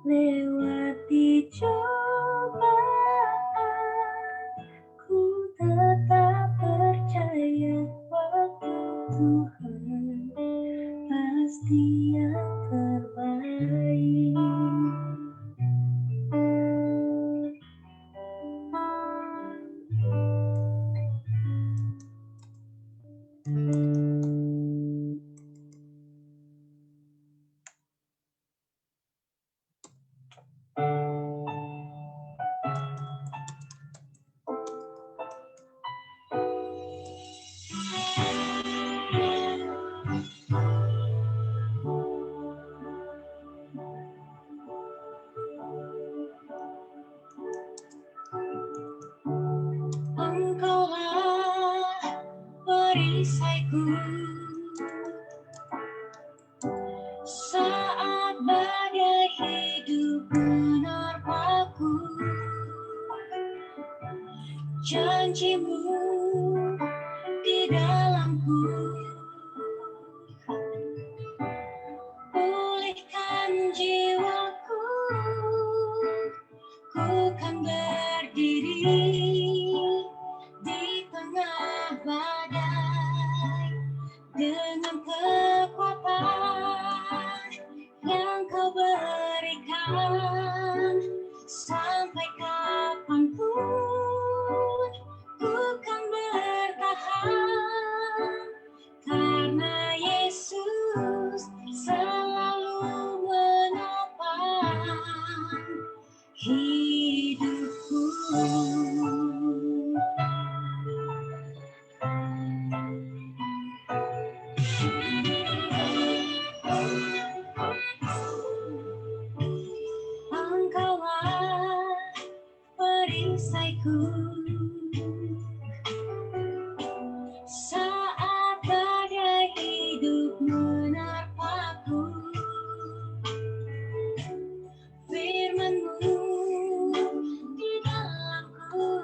lewati cobaan, ku tetap percaya waktu Tuhan pasti yang terbaik. Engkaulah perisaiku saat badai hidup menerpaku. Janjimu di dalamku, pulihkan jiwaku, ku kan berdiri di tengah badai dengan kekuatan yang kau berikan. Sampai kapanpun ku kan bertahan, karena Yesus selalu menopang hidupku. Engkaulah perisaiku saat badai hidup menerpaku. Firman-Mu di dalamku,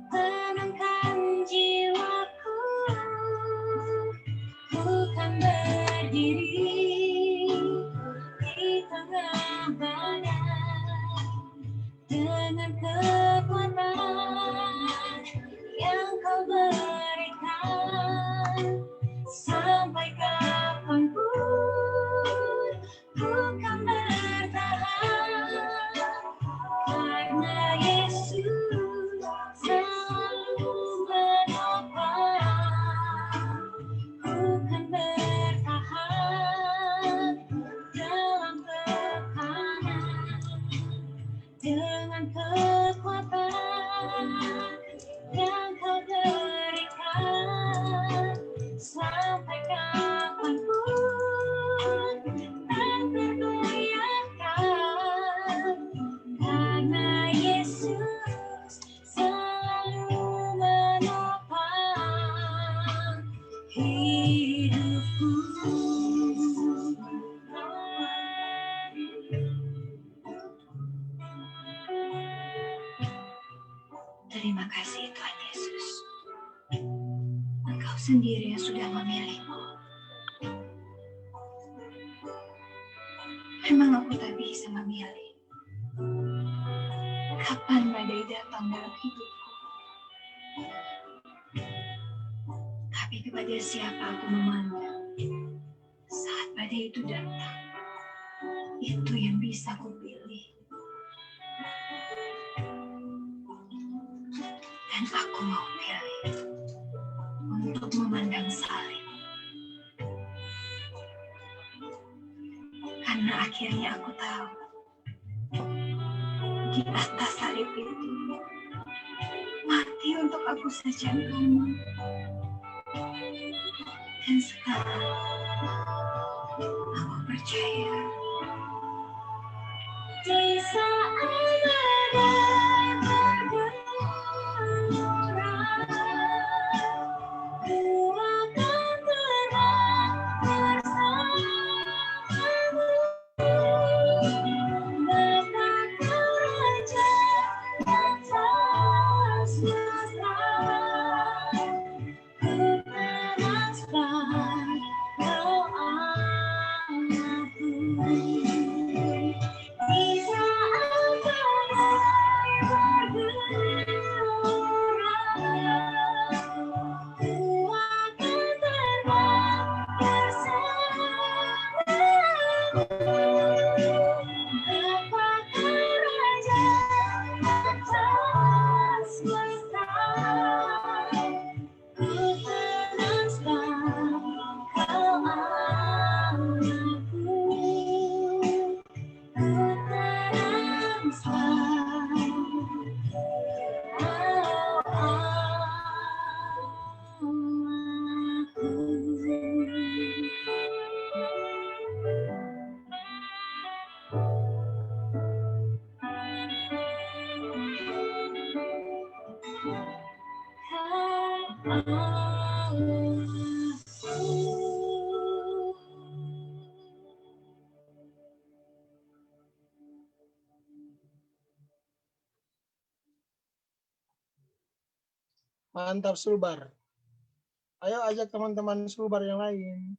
tenangkan jiwaku, ku kan berdiri di tengah badai dengan kekuatan yang kau berikan. Sampai kapanpun ku kan bertahan, karena Yesus selalu menopang. Ku kan bertahan dalam tekanan dengan kekuatan yang kau berikan. Sampai kapanpun tak tergoyahkan, karena Yesus selalu menopang hidupku. Terima kasih Tuhan Yesus. Engkau sendiri yang sudah memilihku. Memang aku tak bisa memilih kapan badai datang dalam hidupku. Tapi kepada siapa aku memandang saat badai itu datang, itu yang bisa aku pilih. Dan aku mau pilih untuk memandang salib. Karena akhirnya aku tahu di atas salib itu mati untuk aku saja Engkau. Dan sekarang aku percaya di saat badai bergelora, ku akan tenang bersamamu. Bapa Raja yang tak semesta, ku tenang sebab Kau Allahku. Mantap Sulbar. Ayo ajak teman-teman Sulbar yang lain.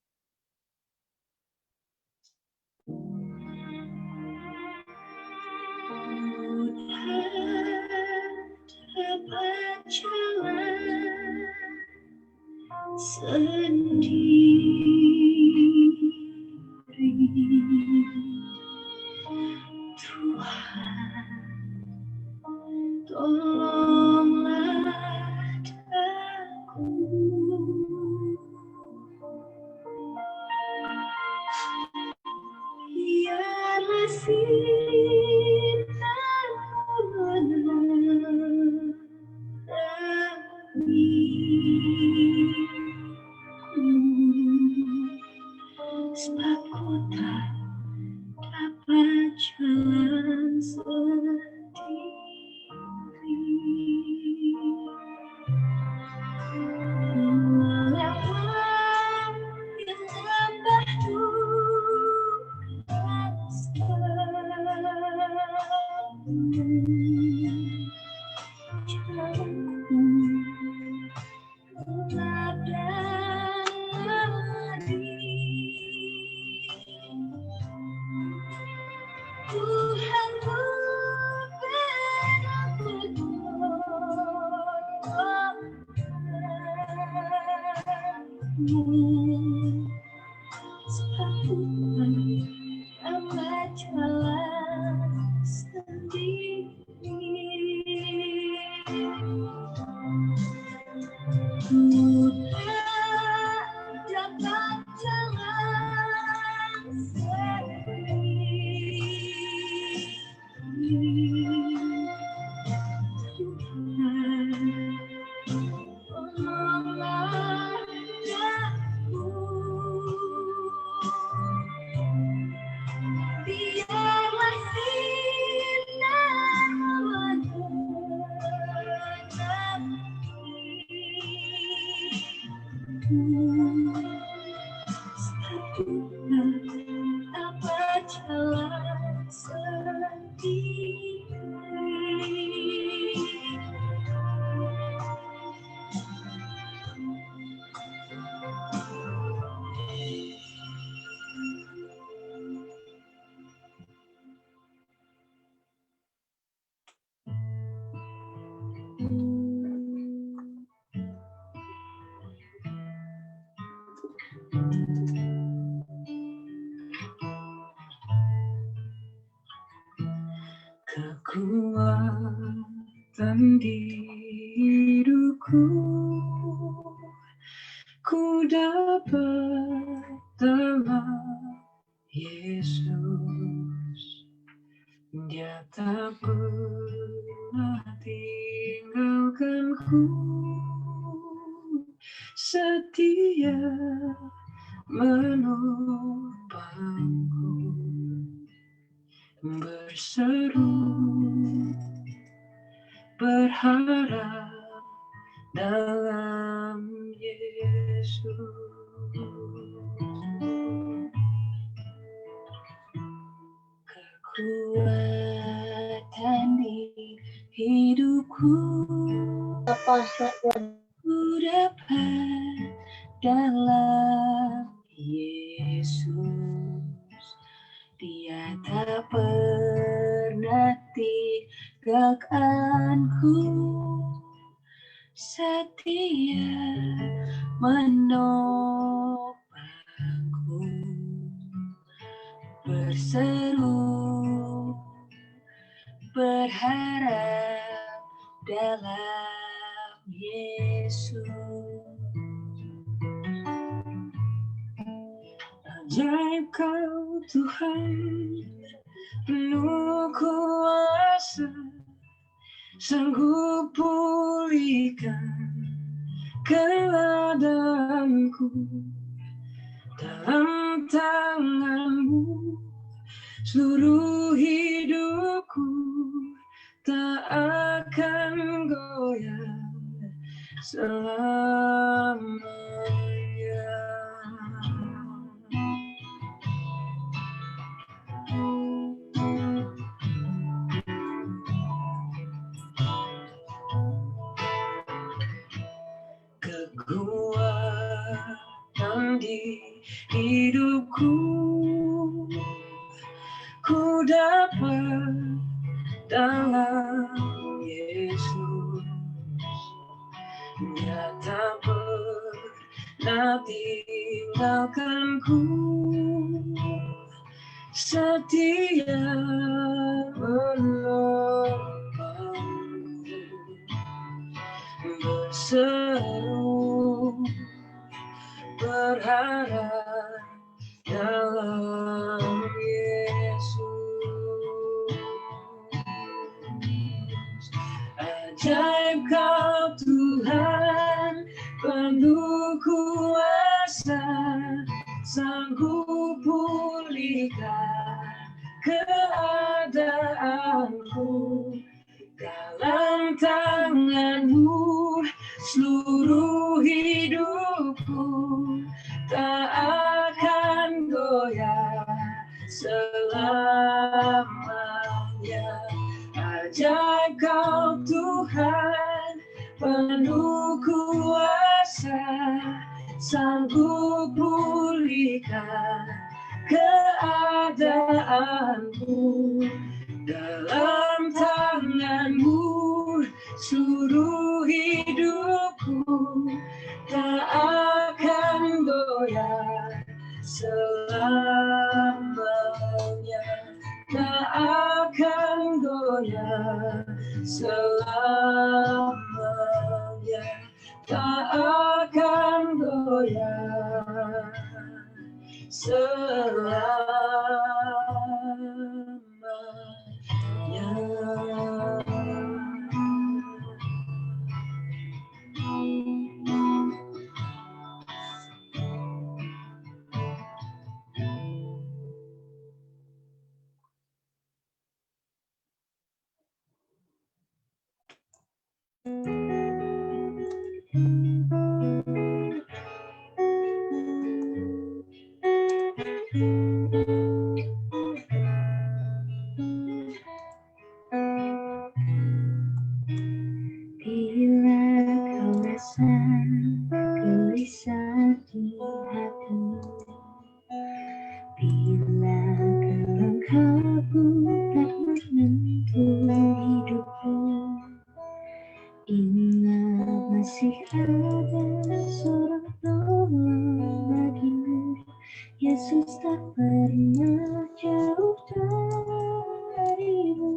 Tolonglah aku, biarlah sinarmu menerangiku, sebab ku tak dapat jalan sendiri. Melewat yang tambah duka jalanku gelap dan Tuhan ku pernah berdoa sebab dapat jalan sendiri. Ku tak dapat jalan sendiri. Tolonglah aku, biarlah sinarmu menerangiku, dapat jalan sendiri. Kekuatan di hidupku ku dapat dalam Yesus. Dia tak pernah tinggalkanku, setia menopangku, berseru berharap dalam Yesus. Kekuatan di hidupku ku dapat dalam Yesus. Dia tak pernah tinggalkanku, setia menopangku, berseru berharap dalam Yesus. Ajaib Kau Tuhan, penuh kuasa, sanggup pulihkan keadaanku. Dalam tangan-Mu seluruh hidupku tak akan goyah selamanya. Kekuatan di hidupku ku dapat dalam Yesus. Dia tak pernah tinggalkanku, setia menolongku, berseru berharap dalam Yesus. Ajaib Kau Tuhan, penuh kuasa, sanggup pulihkan keadaanku. Dalam tangan-Mu seluruh hidupku tak akan goyah selamanya. Ajaib Kau Tuhan, penuh kuasa, sanggup pulihkan keadaanku. Dalam tangan-Mu seluruh hidupku tak akan goyah selamanya, tak akan goyah selamanya, tak akan goyah selamanya. gelisah di hatimu, bila kelengkapu tak menentu hidupku, ingat masih ada seorang penolong bagimu. Yesus tak pernah jauh darimu.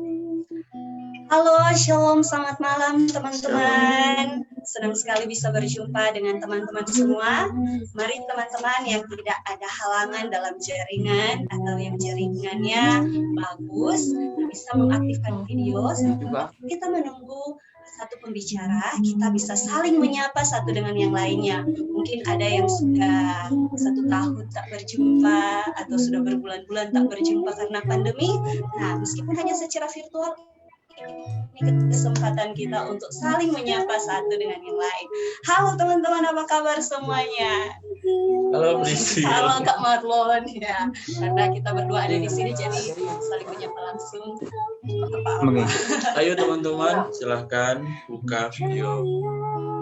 Halo, shalom, selamat malam teman-teman. Senang sekali bisa berjumpa dengan teman-teman semua. Mari teman-teman yang tidak ada halangan dalam jaringan atau yang jaringannya bagus, bisa mengaktifkan video sambil kita menunggu satu pembicara, kita bisa saling menyapa satu dengan yang lainnya. Mungkin ada yang sudah 1 tahun tak berjumpa atau sudah berbulan-bulan tak berjumpa karena pandemi. Nah, meskipun hanya secara virtual, ini kesempatan kita untuk saling menyapa satu dengan yang lain. Halo teman-teman, apa kabar semuanya? Halo Prisi. Halo Kak Marlon ya. Karena kita berdua ada di sini, jadi saling menyapa langsung. Apa-apa. Ayo teman-teman, silahkan buka video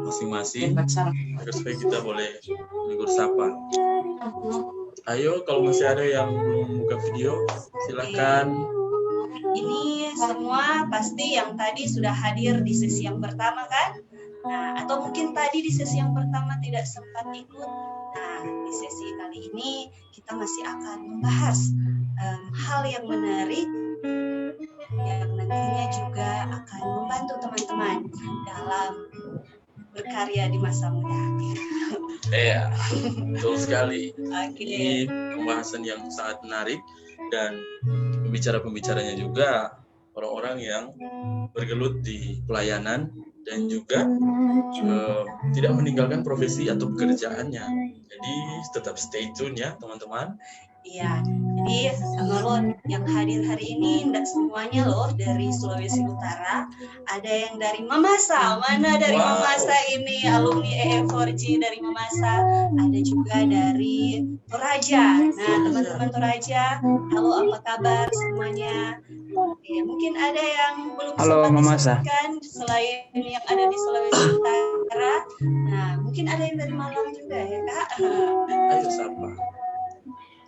masing-masing agar supaya kita boleh menegur sapa. Ayo, kalau masih ada yang belum buka video, silahkan. Ini semua pasti yang tadi sudah hadir di sesi yang pertama kan? Nah, atau mungkin tadi di sesi yang pertama tidak sempat ikut. Nah, di sesi kali ini kita masih akan membahas hal yang menarik yang nantinya juga akan membantu teman-teman dalam berkarya di masa muda. Iya, betul sekali. Oke. Ini pembahasan yang sangat menarik dan pembicara-pembicaranya juga orang-orang yang bergelut di pelayanan dan juga tidak meninggalkan profesi atau pekerjaannya. Jadi tetap stay tune ya teman-teman. Iya, jadi Ngelon yang hadir hari ini tidak semuanya loh dari Sulawesi Utara. Ada yang dari Mamasa, mana dari Wow. Mamasa ini alumni EE4G dari Mamasa. Ada juga dari Toraja. Nah teman-teman Toraja, halo apa kabar semuanya? Oke, mungkin ada yang belum Halo, sempat Mamasa. disebutkan selain yang ada di Sulawesi Utara. Nah mungkin ada yang dari Malang juga ya kak? Ayo sapa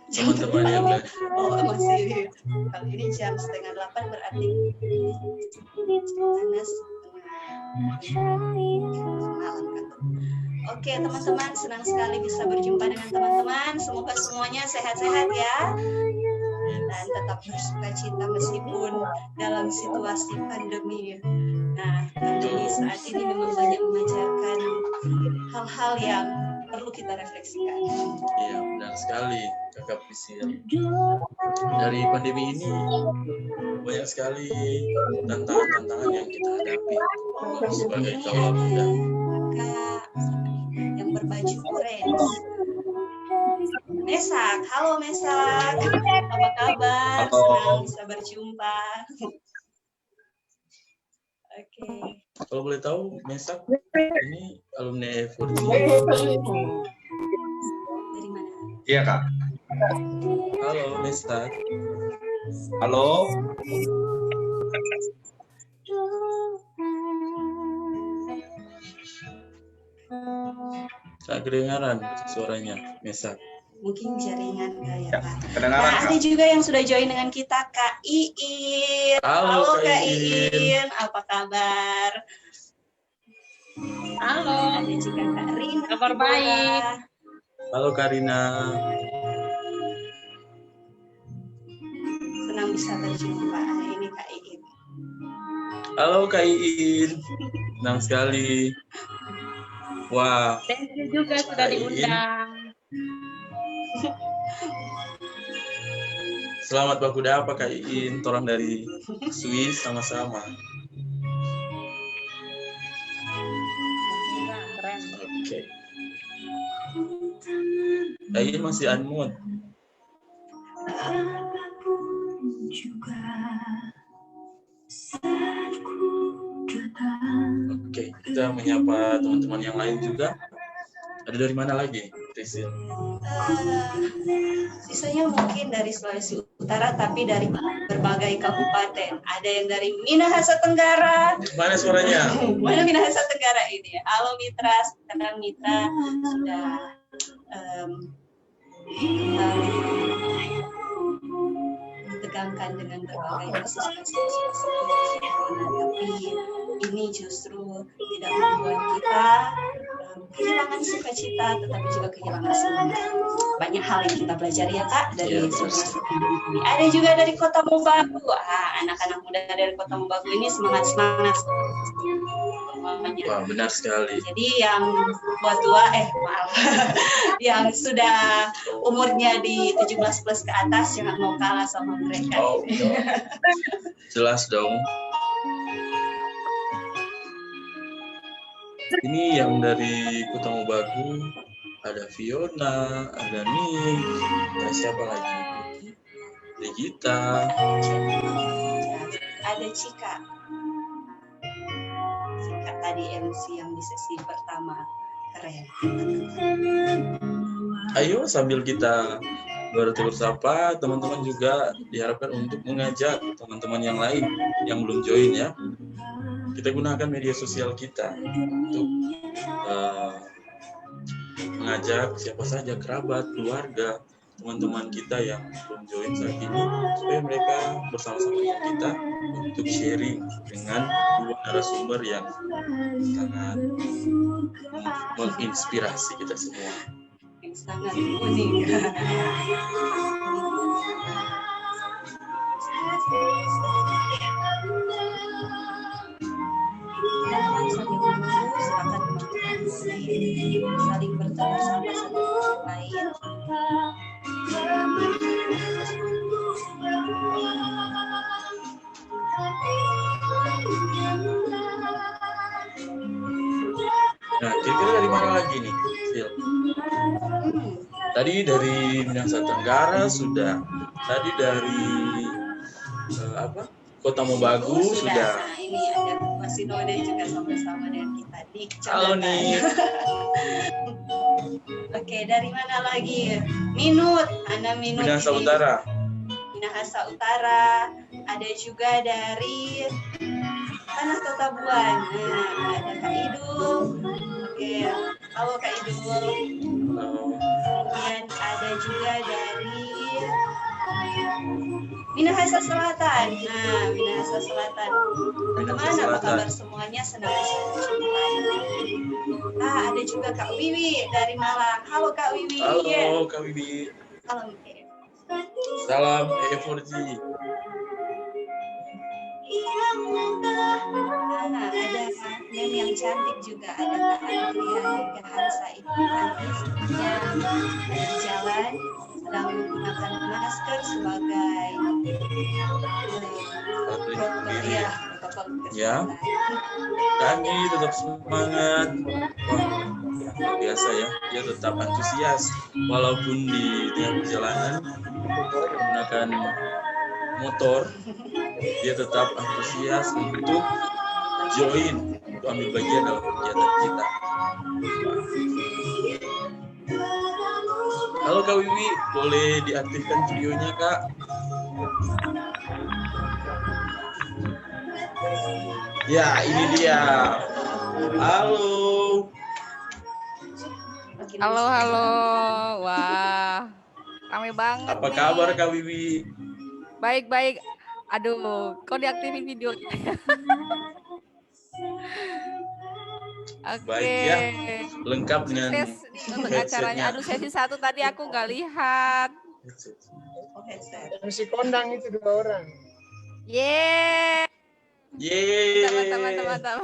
teman-teman yang lain. Oh masih kalau ini jam 7:30 berarti malam kan. Oke teman-teman, senang sekali bisa berjumpa dengan teman-teman. Semoga semuanya sehat-sehat ya dan tetap bersuka cita meskipun dalam situasi pandemi. Nah pandemi saat ini memang banyak mengajarkan hal-hal yang perlu kita refleksikan. Iya, benar sekali Kakak Priscil. Dari pandemi ini banyak sekali tantangan-tantangan yang kita hadapi sebagai kaula muda. Kak yang berbaju orange. Mesak, halo Mesak, apa kabar? Halo. Senang bisa berjumpa. Oke. Kalau boleh tahu, Mesak ini alumni E4G. Dari mana? Iya Kak. Halo Mesak. Halo. Tak kedengaran suaranya, Mesak. Mungkin jaringan kali ya Ya, Kak. kedengaran Nah, ada Kak. juga yang sudah join dengan kita, Kak Iin. Halo, Kak Kak Iin. Iin, apa kabar? Halo, Ada juga Kak Rina. kabar baik. Halo Karina. Senang bisa berjumpa hari ini Kak Iin. Halo Kak Iin. Senang sekali. Wah, Thank you juga sudah diundang. selamat bakuda apa Kak Iin? Orang dari Swiss sama-sama. Keren. Oke. Kak Iin masih unmute. Apapun juga saat ku datang. Oke, kita menyapa teman-teman yang lain juga. Ada dari mana lagi, Rizil? Sisanya mungkin dari Sulawesi Utara, tapi dari berbagai kabupaten. Ada yang dari Minahasa Tenggara. Mana suaranya? Mana Minahasa Tenggara ini? Halo Mitra, sekarang Mitra sudah ditegangkan dengan berbagai kasus-kasus corona, tapi ini justru tidak membuat kita kehilangan sukacita, tetapi juga kehilangan semangat. Banyak hal yang kita pelajari ya Kak dari Iya, situasi ini. Ada juga dari Kota Mobagu. Anak-anak muda dari Kota Mobagu ini semangat-semangat semuanya. Wah, benar sekali. Jadi yang buat tua, maaf, yang sudah umurnya di 17 plus ke atas jangan mau kalah sama mereka. Oh, jelas dong. Ini yang dari Kota Mobagu, ada Fiona, ada Nick, ada siapa lagi? Regita. Ada Cika. Cika tadi MC yang di sesi pertama. Keren. Ayo sambil kita bertegur sapa, teman-teman juga diharapkan untuk mengajak teman-teman yang lain yang belum join ya. Kita gunakan media sosial kita untuk mengajak siapa saja, kerabat, keluarga, teman-teman kita yang belum join saat ini, supaya mereka bersama-sama dengan kita untuk sharing dengan dua narasumber yang sangat menginspirasi kita semua. Yang sangat unik. Silakan Nah, kira-kira dari mana lagi nih, Sil? Tadi dari Nusa Tenggara sudah. Tadi dari Kota Mobagu sudah. Nah, ini ada Mas Sinode juga sama-sama dengan kita di Halo kecamatan. nih. Oke, dari mana lagi? Minut, Ana Minut. Minahasa ini. Utara. Minahasa Utara. Ada juga dari Tanah Totabuan. Nah, ada Kak Idul. Oke, halo Kak Idul. Kemudian ada juga dari Minahasa Selatan. Nah, Minahasa Selatan. Teman-teman, apa kabar semuanya? Senang bisa berjumpa. Ada juga Kak Wiwi dari Malang. Halo Kak Wiwi. Halo Kak Wiwi. Salam. Salam E4G. Nah, ada mem yang cantik juga, ada Kak Adrian Gahansa Ikhwanis yang di jalan sedang menggunakan masker sebagai protokol Ya. Kami tetap semangat. Wah, biasa ya, dia tetap antusias walaupun di tengah perjalanan menggunakan motor, dia tetap antusias untuk join, untuk ambil bagian dalam kegiatan kita. Halo Kak Wiwi, boleh diaktifkan videonya Kak? Ya, ini dia. Halo. Halo. Wah, rame banget. Apa nih. kabar Kak Wiwi? Baik. Aduh, kok diaktifin videonya? Oke. Baik ya, lengkap dengan Sukses nih untuk acaranya. Aduh, sesi 1 tadi aku nggak lihat. Yang si kondang itu 2 orang. Yeay. Yeay. Mantap.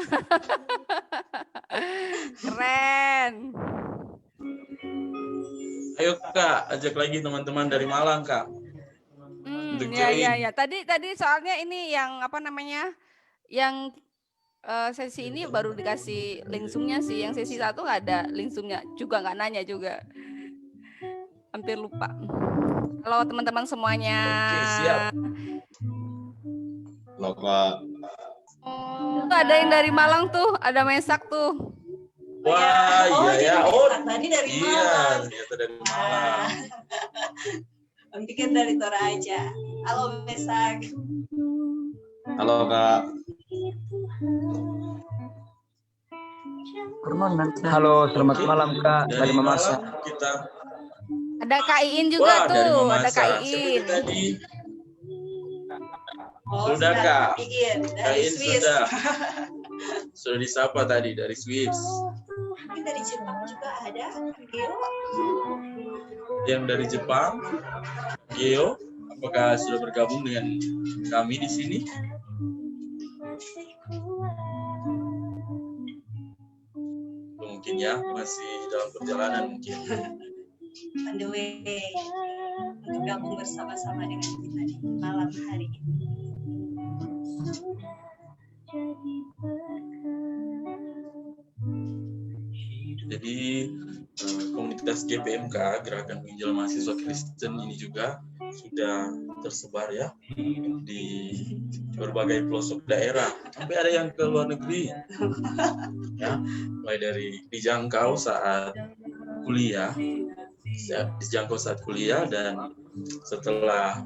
Keren. Ayo Kak, ajak lagi teman-teman dari Malang Kak. Untuk join. Ya. Tadi soalnya ini yang apa namanya? Yang sesi ini baru dikasih link Zoom-nya sih. Yang sesi 1 nggak ada link Zoom-nya. Juga nggak nanya juga. Hampir lupa. Halo teman-teman semuanya. Oke, siap. Halo Kak. Tuh ada yang dari Malang tuh, ada Mesak tuh. Wah, iya ya. Oh, tadi dari iya, Malang. ternyata dari Malang. Om pikir dari Toraja. Halo Mesak. Halo Kak. Halo, selamat malam Kak. Dari Mamasa. Malang kita. Ada Kak Iin juga Wah, dari tuh, Mamasa. ada Kak Siapa Iin. itu tadi? Oh, Sudah, Kak. Iin Kak dari Iin Swiss. sudah disapa tadi dari Swiss. Mungkin dari Jepang juga ada. Geo. Yang dari Jepang, Geo, apakah sudah bergabung dengan kami di sini? Mungkin ya, masih dalam perjalanan mungkin. On the way untuk gabung bersama-sama dengan kita di malam hari ini. Jadi komunitas GPMK, Gerakan Penginjilan Mahasiswa Kristen ini juga sudah tersebar ya di berbagai pelosok daerah. Sampai ada yang ke luar negeri, ya, mulai dari dijangkau saat kuliah, dan setelah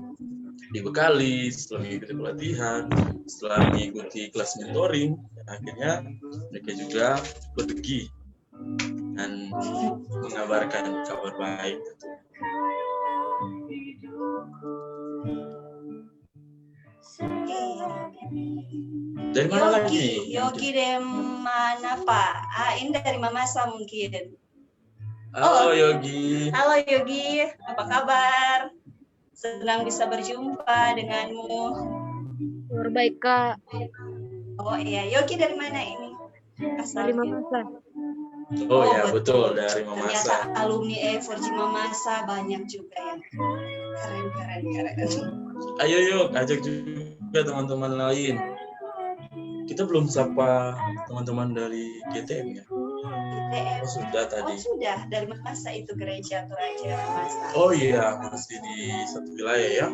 dibekali, setelah mengikuti pelatihan, setelah mengikuti kelas mentoring, akhirnya mereka juga pergi dan mengabarkan kabar baik. Dari mana lagi? Yogi dari mana Pak? Ini dari Mamasa mungkin. Halo Yogi. Halo Yogi, apa kabar? Senang bisa berjumpa denganmu. Baik Kak. Oh iya, Yogi dari mana ini? Dari Mamasa. Oh ya, betul, dari Mamasa. Ternyata alumni E4G Mamasa banyak juga ya. Keren. Ayo yuk, ajak juga teman-teman lain. Kita belum sapa teman-teman dari GTM ya. ITM. Oh, sudah tadi. Oh, sudah. Dari Mamasa itu gereja Toraja Mamasa. Oh iya, masih di satu wilayah ya.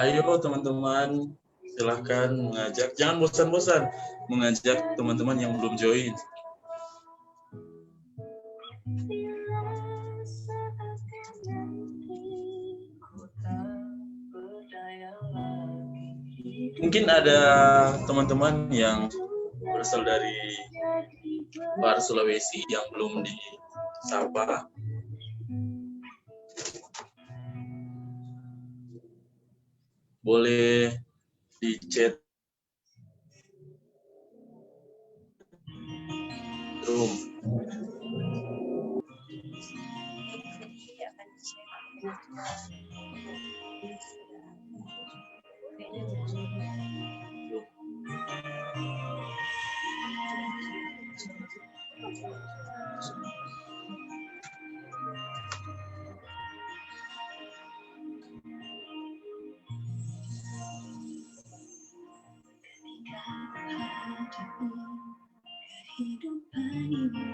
Ayo teman-teman, silahkan mengajak. Jangan bosan-bosan mengajak teman-teman yang belum join. Mungkin ada teman-teman yang berasal dari luar Sulawesi yang belum disapa. Boleh di chat room. Kehidupan ini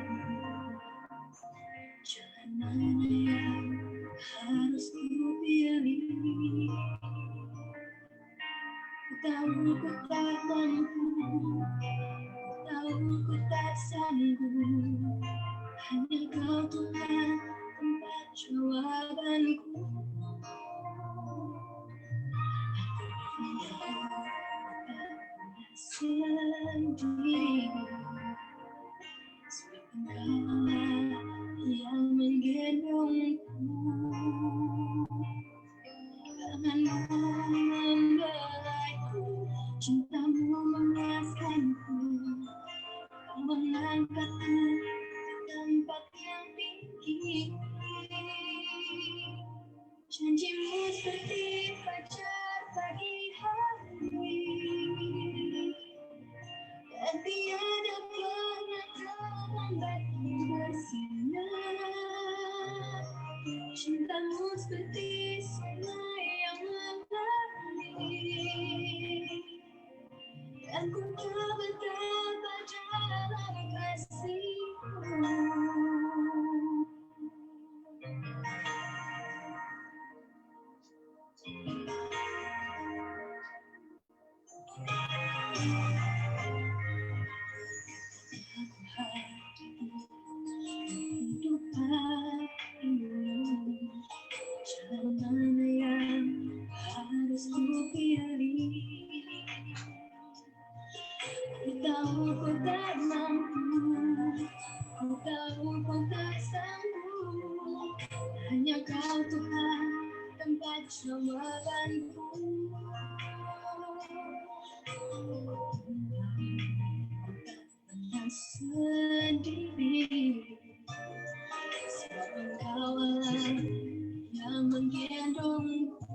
jalan mana yang harus ku pilih. Ku tahu ku tak mampu, ku tahu ku tak sanggup. Hanya Kau Tuhan tempat jawabanku. Sendiri, sebab Engkaulah yang menggendongku. Tanganmu membelaiku, cintamu memuaskanku. Kau mengangkatku ke tempat yang tinggi. Janjimu seperti fajar pagi hari, dan tiada pernah terlambatku bersinar. Cintamu seperti sungai yang mengalir, dan ku tak betapa dalam kasih-Mu. Kehidupan ini jalan mana yang harus ku pilih. Ku tahu ku tak mampu, ku tahu ku tak sanggup. Hanya Kau Tuhan tempat jawabanku. Sendiri, sebab Engkau Allah yang menggendongku.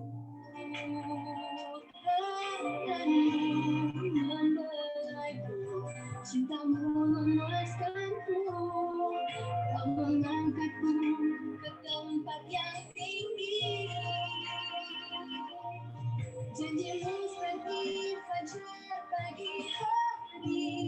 Tanganmu membelaiku, cintamu memuaskanku. Kau mengangkatku ke tempat yang tinggi. Janjimu seperti fajar pagi hari.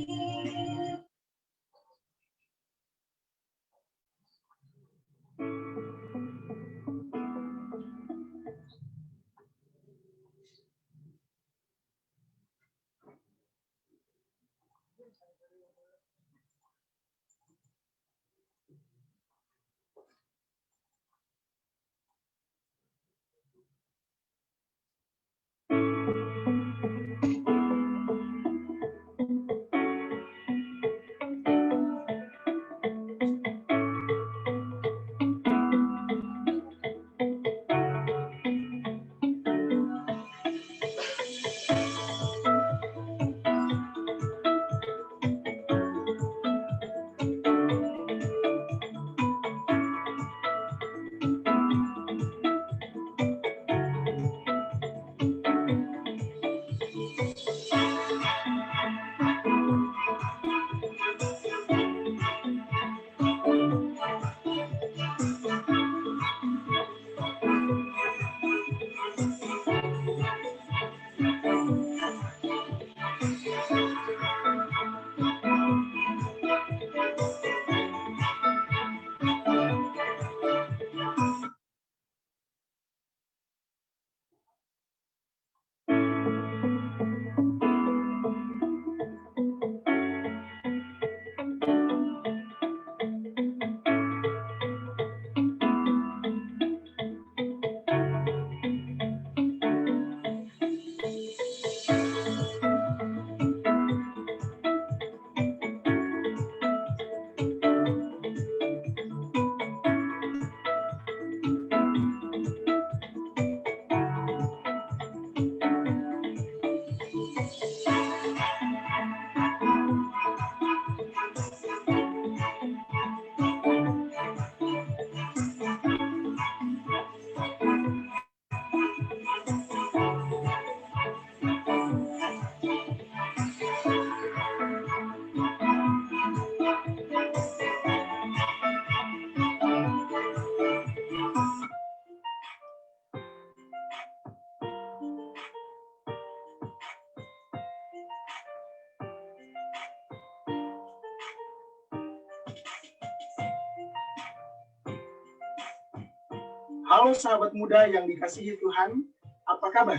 Halo sahabat muda yang dikasihi Tuhan, apa kabar?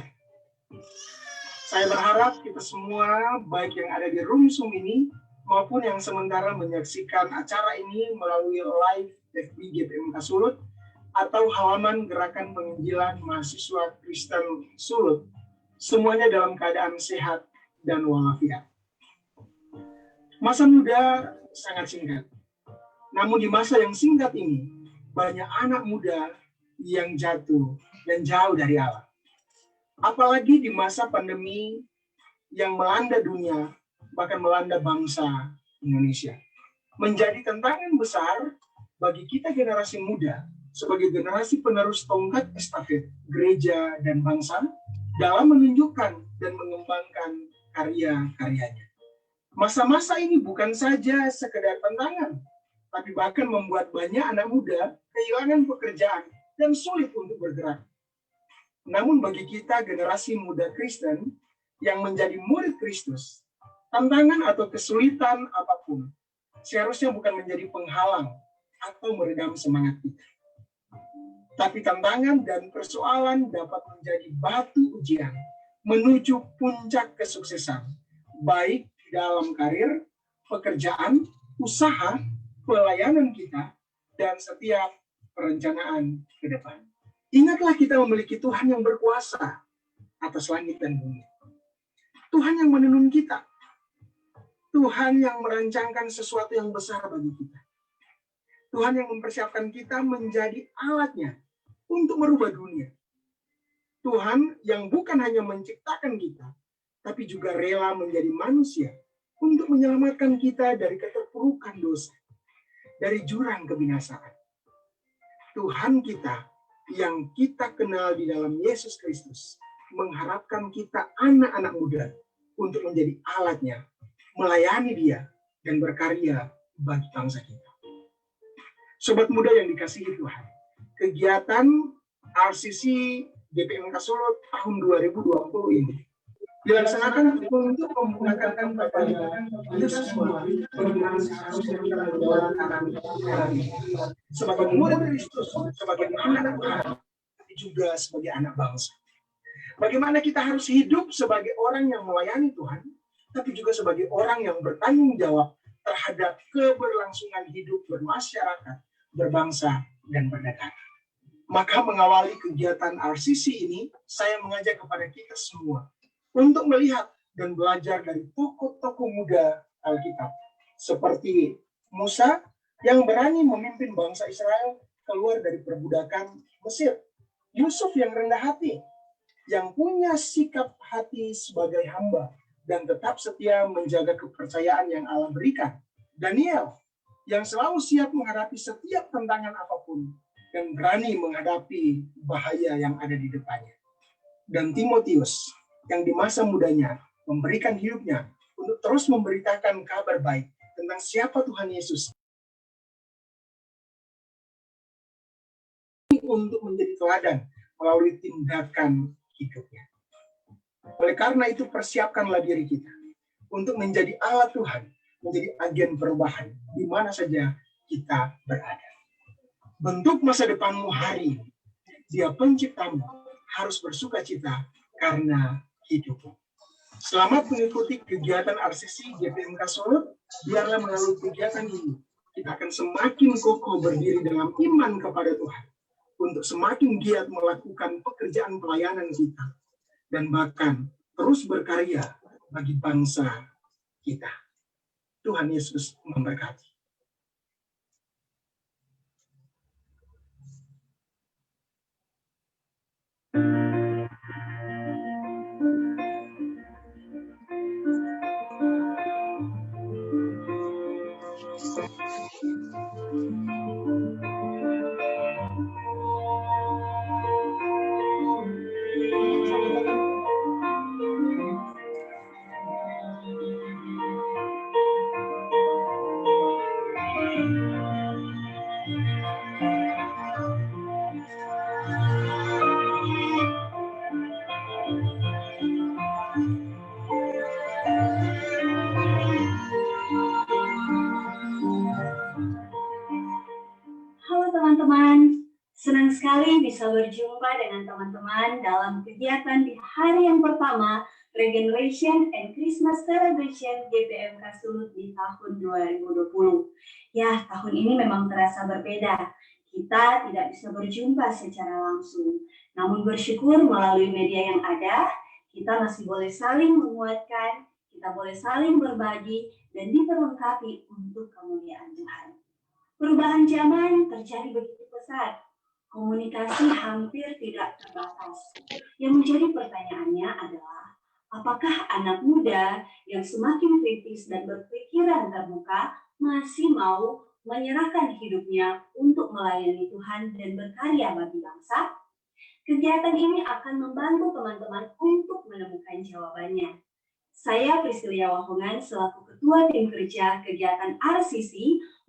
Saya berharap kita semua, baik yang ada di room Zoom ini, maupun yang sementara menyaksikan acara ini melalui live FB GPMK Sulut, atau halaman Gerakan Penginjilan Mahasiswa Kristen Sulut, semuanya dalam keadaan sehat dan walafiat. Masa muda sangat singkat. Namun di masa yang singkat ini, banyak anak muda yang jatuh dan jauh dari Allah. Apalagi di masa pandemi yang melanda dunia, bahkan melanda bangsa Indonesia. Menjadi tantangan besar bagi kita generasi muda, sebagai generasi penerus tongkat estafet gereja dan bangsa, dalam menunjukkan dan mengembangkan karya-karyanya. Masa-masa ini bukan saja sekedar tantangan, tapi bahkan membuat banyak anak muda kehilangan pekerjaan dan sulit untuk bergerak. Namun bagi kita generasi muda Kristen yang menjadi murid Kristus, tantangan atau kesulitan apapun seharusnya bukan menjadi penghalang atau meredam semangat kita. Tapi tantangan dan persoalan dapat menjadi batu ujian menuju puncak kesuksesan, baik dalam karir, pekerjaan, usaha, pelayanan kita, dan setiap perencanaan ke depan. Ingatlah kita memiliki Tuhan yang berkuasa atas langit dan bumi. Tuhan yang menuntun kita. Tuhan yang merancangkan sesuatu yang besar bagi kita. Tuhan yang mempersiapkan kita menjadi alatnya untuk merubah dunia. Tuhan yang bukan hanya menciptakan kita, tapi juga rela menjadi manusia untuk menyelamatkan kita dari keterpurukan dosa, dari jurang kebinasaan. Tuhan kita yang kita kenal di dalam Yesus Kristus mengharapkan kita anak-anak muda untuk menjadi alatnya, melayani dia, dan berkarya bagi bangsa kita. Sobat muda yang dikasihi Tuhan, kegiatan RCC GPMK Sulut tahun 2020 ini dilaksanakan untuk memudahkan kepada kita semua bagaimana seharusnya kita menjalankan sebagai murid Kristus, sebagai anak Tuhan, tapi juga sebagai anak bangsa. Bagaimana kita harus hidup sebagai orang yang melayani Tuhan, tapi juga sebagai orang yang bertanggung jawab terhadap keberlangsungan hidup bermasyarakat, berbangsa, dan bernegara. Maka mengawali kegiatan RCC ini, saya mengajak kepada kita semua untuk melihat dan belajar dari tokoh-tokoh muda Alkitab. Seperti Musa yang berani memimpin bangsa Israel keluar dari perbudakan Mesir. Yusuf yang rendah hati, yang punya sikap hati sebagai hamba, dan tetap setia menjaga kepercayaan yang Allah berikan. Daniel yang selalu siap menghadapi setiap tantangan apapun, dan berani menghadapi bahaya yang ada di depannya. Dan Timotius yang di masa mudanya memberikan hidupnya untuk terus memberitakan kabar baik tentang siapa Tuhan Yesus, untuk menjadi teladan melalui tindakan hidupnya. Oleh karena itu, persiapkanlah diri kita untuk menjadi alat Tuhan, menjadi agen perubahan di mana saja kita berada. Bentuk masa depanmu hari ini, Dia penciptamu harus bersuka cita karena hidupmu. Selamat mengikuti kegiatan RCC GPMK Sulut. Biarlah melalui kegiatan ini kita akan semakin kokoh berdiri dalam iman kepada Tuhan, untuk semakin giat melakukan pekerjaan pelayanan kita, dan bahkan terus berkarya bagi bangsa kita. Tuhan Yesus memberkati. sekali bisa berjumpa dengan teman-teman dalam kegiatan di hari yang pertama Regeneration and Christmas Celebration GPMK Sulut di tahun 2020. Ya, tahun ini memang terasa berbeda. Kita tidak bisa berjumpa secara langsung. Namun bersyukur melalui media yang ada, kita masih boleh saling menguatkan, kita boleh saling berbagi, dan diperlengkapi untuk kemuliaan Tuhan. Perubahan zaman terjadi begitu pesat. Komunikasi hampir tidak terbatas. Yang menjadi pertanyaannya adalah, apakah anak muda yang semakin kritis dan berpikiran terbuka masih mau menyerahkan hidupnya untuk melayani Tuhan dan berkarya bagi bangsa? Kegiatan ini akan membantu teman-teman untuk menemukan jawabannya. Saya Priscilia Wahongan selaku Ketua Tim Kerja Kegiatan RCC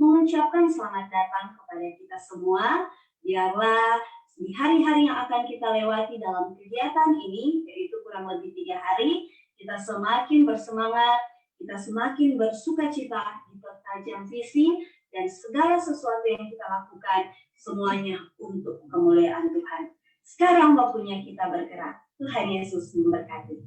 mengucapkan selamat datang kepada kita semua. Biarlah di hari-hari yang akan kita lewati dalam kegiatan ini, yaitu kurang lebih 3 hari, kita semakin bersemangat, kita semakin bersukacita, dipertajam visi, dan segala sesuatu yang kita lakukan, semuanya untuk kemuliaan Tuhan. Sekarang waktunya kita bergerak. Tuhan Yesus memberkati.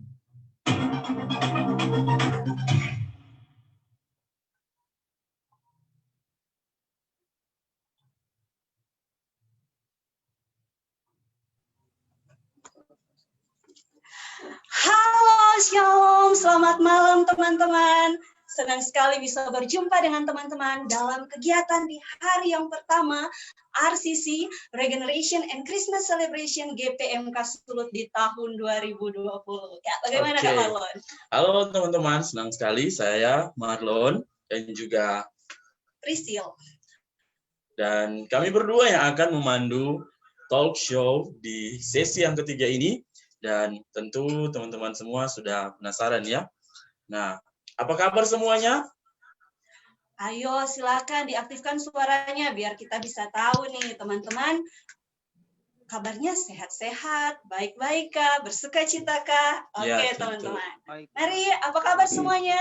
Halo, Shalom, selamat malam teman-teman. Senang sekali bisa berjumpa dengan teman-teman dalam kegiatan di hari yang pertama RCC Regeneration and Christmas Celebration GPMK Sulut di tahun 2020. Ya, bagaimana Kak Marlon? Halo teman-teman, senang sekali saya Marlon dan juga Priscil. Dan kami berdua yang akan memandu talk show di sesi yang ketiga ini. Dan tentu teman-teman semua sudah penasaran ya. Nah, apa kabar semuanya? Ayo silakan diaktifkan suaranya biar kita bisa tahu nih teman-teman. Kabarnya sehat-sehat, baik-baik kah, bersukacita kah? Oke Ya, teman-teman. Mari, apa kabar semuanya?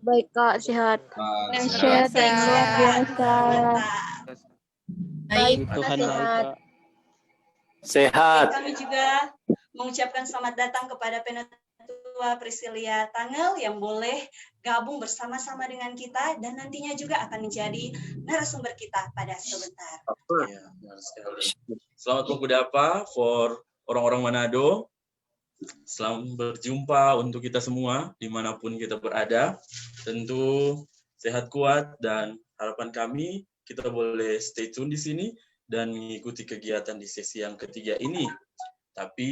Baik Kak, sehat. Sehat. Luar biasa. Baik, Tuhan sehat. Sehat. Kami juga mengucapkan selamat datang kepada Penatua Priscilia Tangel yang boleh gabung bersama-sama dengan kita dan nantinya juga akan menjadi narasumber kita pada sebentar. Ya, benar sekali. Selamat Pemudapa for orang-orang Manado. Selamat berjumpa untuk kita semua dimanapun kita berada. Tentu sehat kuat dan harapan kami kita boleh stay tune di sini dan mengikuti kegiatan di sesi yang ketiga ini. Tapi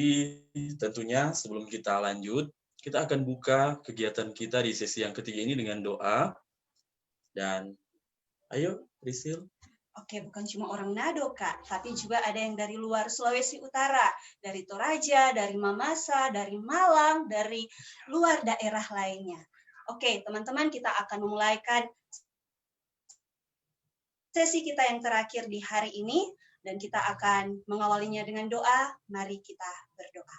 tentunya sebelum kita lanjut, kita akan buka kegiatan kita di sesi yang ketiga ini dengan doa. Dan ayo, Priscil. Oke, bukan cuma orang Manado, Kak, tapi juga ada yang dari luar Sulawesi Utara, dari Toraja, dari Mamasa, dari Malang, dari luar daerah lainnya. Oke, teman-teman, kita akan memulaikan sesi kita yang terakhir di hari ini, dan kita akan mengawalinya dengan doa. Mari kita berdoa.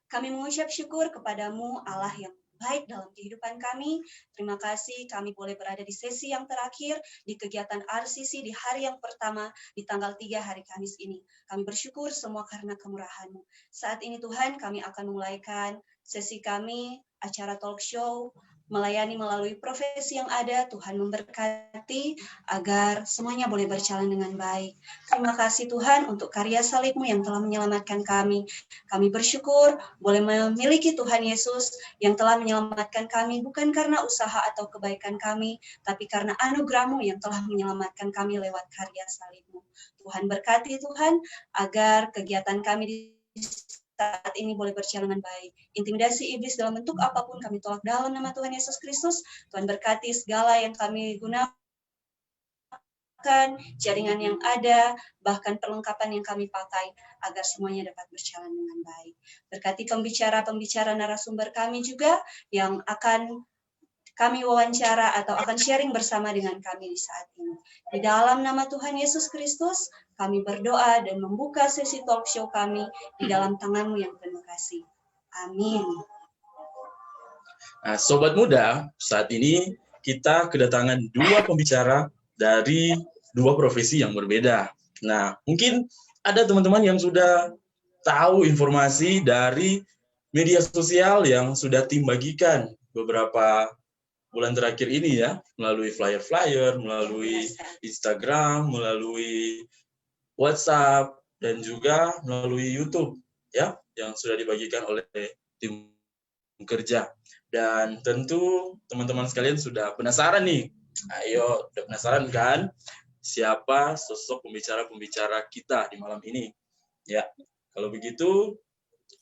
Kami mengucap syukur kepadamu, Allah yang baik dalam kehidupan kami. Terima kasih kami boleh berada di sesi yang terakhir di kegiatan RCC di hari yang pertama di tanggal 3 hari Kamis ini. Kami bersyukur semua karena kemurahan-Mu. Saat ini Tuhan kami akan memulaikan sesi kami, acara talk show, melayani melalui profesi yang ada. Tuhan memberkati agar semuanya boleh berjalan dengan baik. Terima kasih Tuhan untuk karya salib-Mu yang telah menyelamatkan kami. Kami bersyukur boleh memiliki Tuhan Yesus yang telah menyelamatkan kami bukan karena usaha atau kebaikan kami, tapi karena anugerah-Mu yang telah menyelamatkan kami lewat karya salib-Mu. Tuhan berkati Tuhan agar kegiatan kami di saat ini boleh berjalan dengan baik. Intimidasi iblis dalam bentuk apapun kami tolak dalam nama Tuhan Yesus Kristus. Tuhan berkati segala yang kami gunakan, jaringan yang ada, bahkan perlengkapan yang kami pakai, agar semuanya dapat berjalan dengan baik. Berkati pembicara-pembicara narasumber kami juga yang akan kami wawancara atau akan sharing bersama dengan kami di saat ini. Di dalam nama Tuhan Yesus Kristus, kami berdoa dan membuka sesi talk show kami di dalam tangan-Mu yang penuh kasih. Amin. Nah, Sobat Muda, saat ini kita kedatangan 2 pembicara dari 2 profesi yang berbeda. Nah, mungkin ada teman-teman yang sudah tahu informasi dari media sosial yang sudah tim bagikan beberapa bulan terakhir ini ya, melalui flyer-flyer, melalui Instagram, melalui WhatsApp, dan juga melalui YouTube ya, yang sudah dibagikan oleh tim kerja. Dan tentu teman-teman sekalian sudah penasaran nih. Ayo, udah penasaran kan? Siapa sosok pembicara-pembicara kita di malam ini? Ya, kalau begitu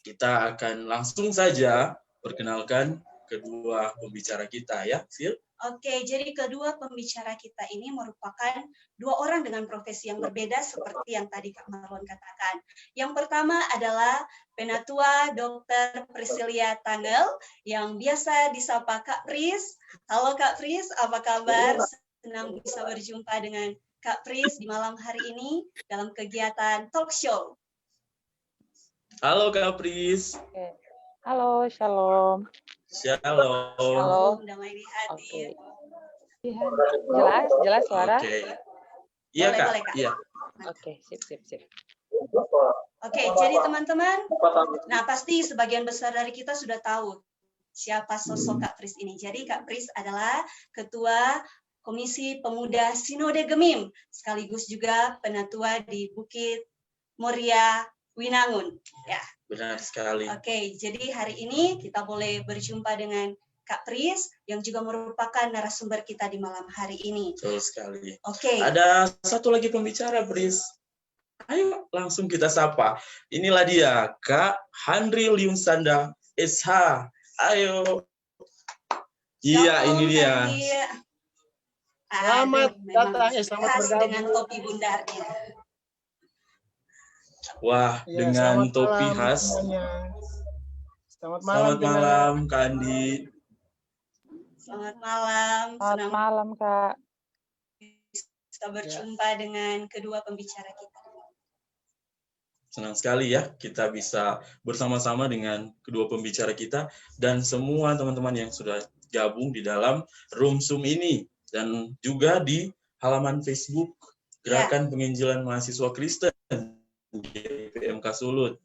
kita akan langsung saja perkenalkan kedua pembicara kita ya, Sil. Oke, jadi kedua pembicara kita ini merupakan dua orang dengan profesi yang berbeda seperti yang tadi Kak Marlon katakan. Yang pertama adalah Penatua Dr. Priscilia Tangel yang biasa disapa Kak Pris. Halo Kak Pris, apa kabar? Senang bisa berjumpa dengan Kak Pris di malam hari ini dalam kegiatan talk show. Halo Kak Pris. Halo, shalom. Shalom. Halo. Damai di hati. Jelas suara? Oke. Iya Kak. Boleh, Kak. Iya. Oke, sip. Oke, jadi teman-teman, nah pasti sebagian besar dari kita sudah tahu siapa sosok Kak Pris ini. Jadi Kak Pris adalah Ketua Komisi Pemuda Sinode Gemim, sekaligus juga penatua di Bukit Muria Winangun. Ya. Benar sekali. Oke, jadi hari ini kita boleh berjumpa dengan Kak Pris yang juga merupakan narasumber kita di malam hari ini. Betul sekali. Oke. Ada satu lagi pembicara, Pris. Ayo langsung kita sapa. Inilah dia, Kak Handri Liunsanda SH. Ayo. Iya, ini dia. Selamat datang, selamat bergabung. Dengan topi bundarnya. Wah, Ya, dengan selamat topi malam khas. semuanya. Selamat Selamat malam, Kak Andi. Selamat malam. Selamat malam, Kak. Bisa berjumpa dengan kedua pembicara kita. Senang sekali ya kita bisa bersama-sama dengan kedua pembicara kita dan semua teman-teman yang sudah gabung di dalam room Zoom ini dan juga di halaman Facebook Gerakan Penginjilan Mahasiswa Kristen di PMK Sulut.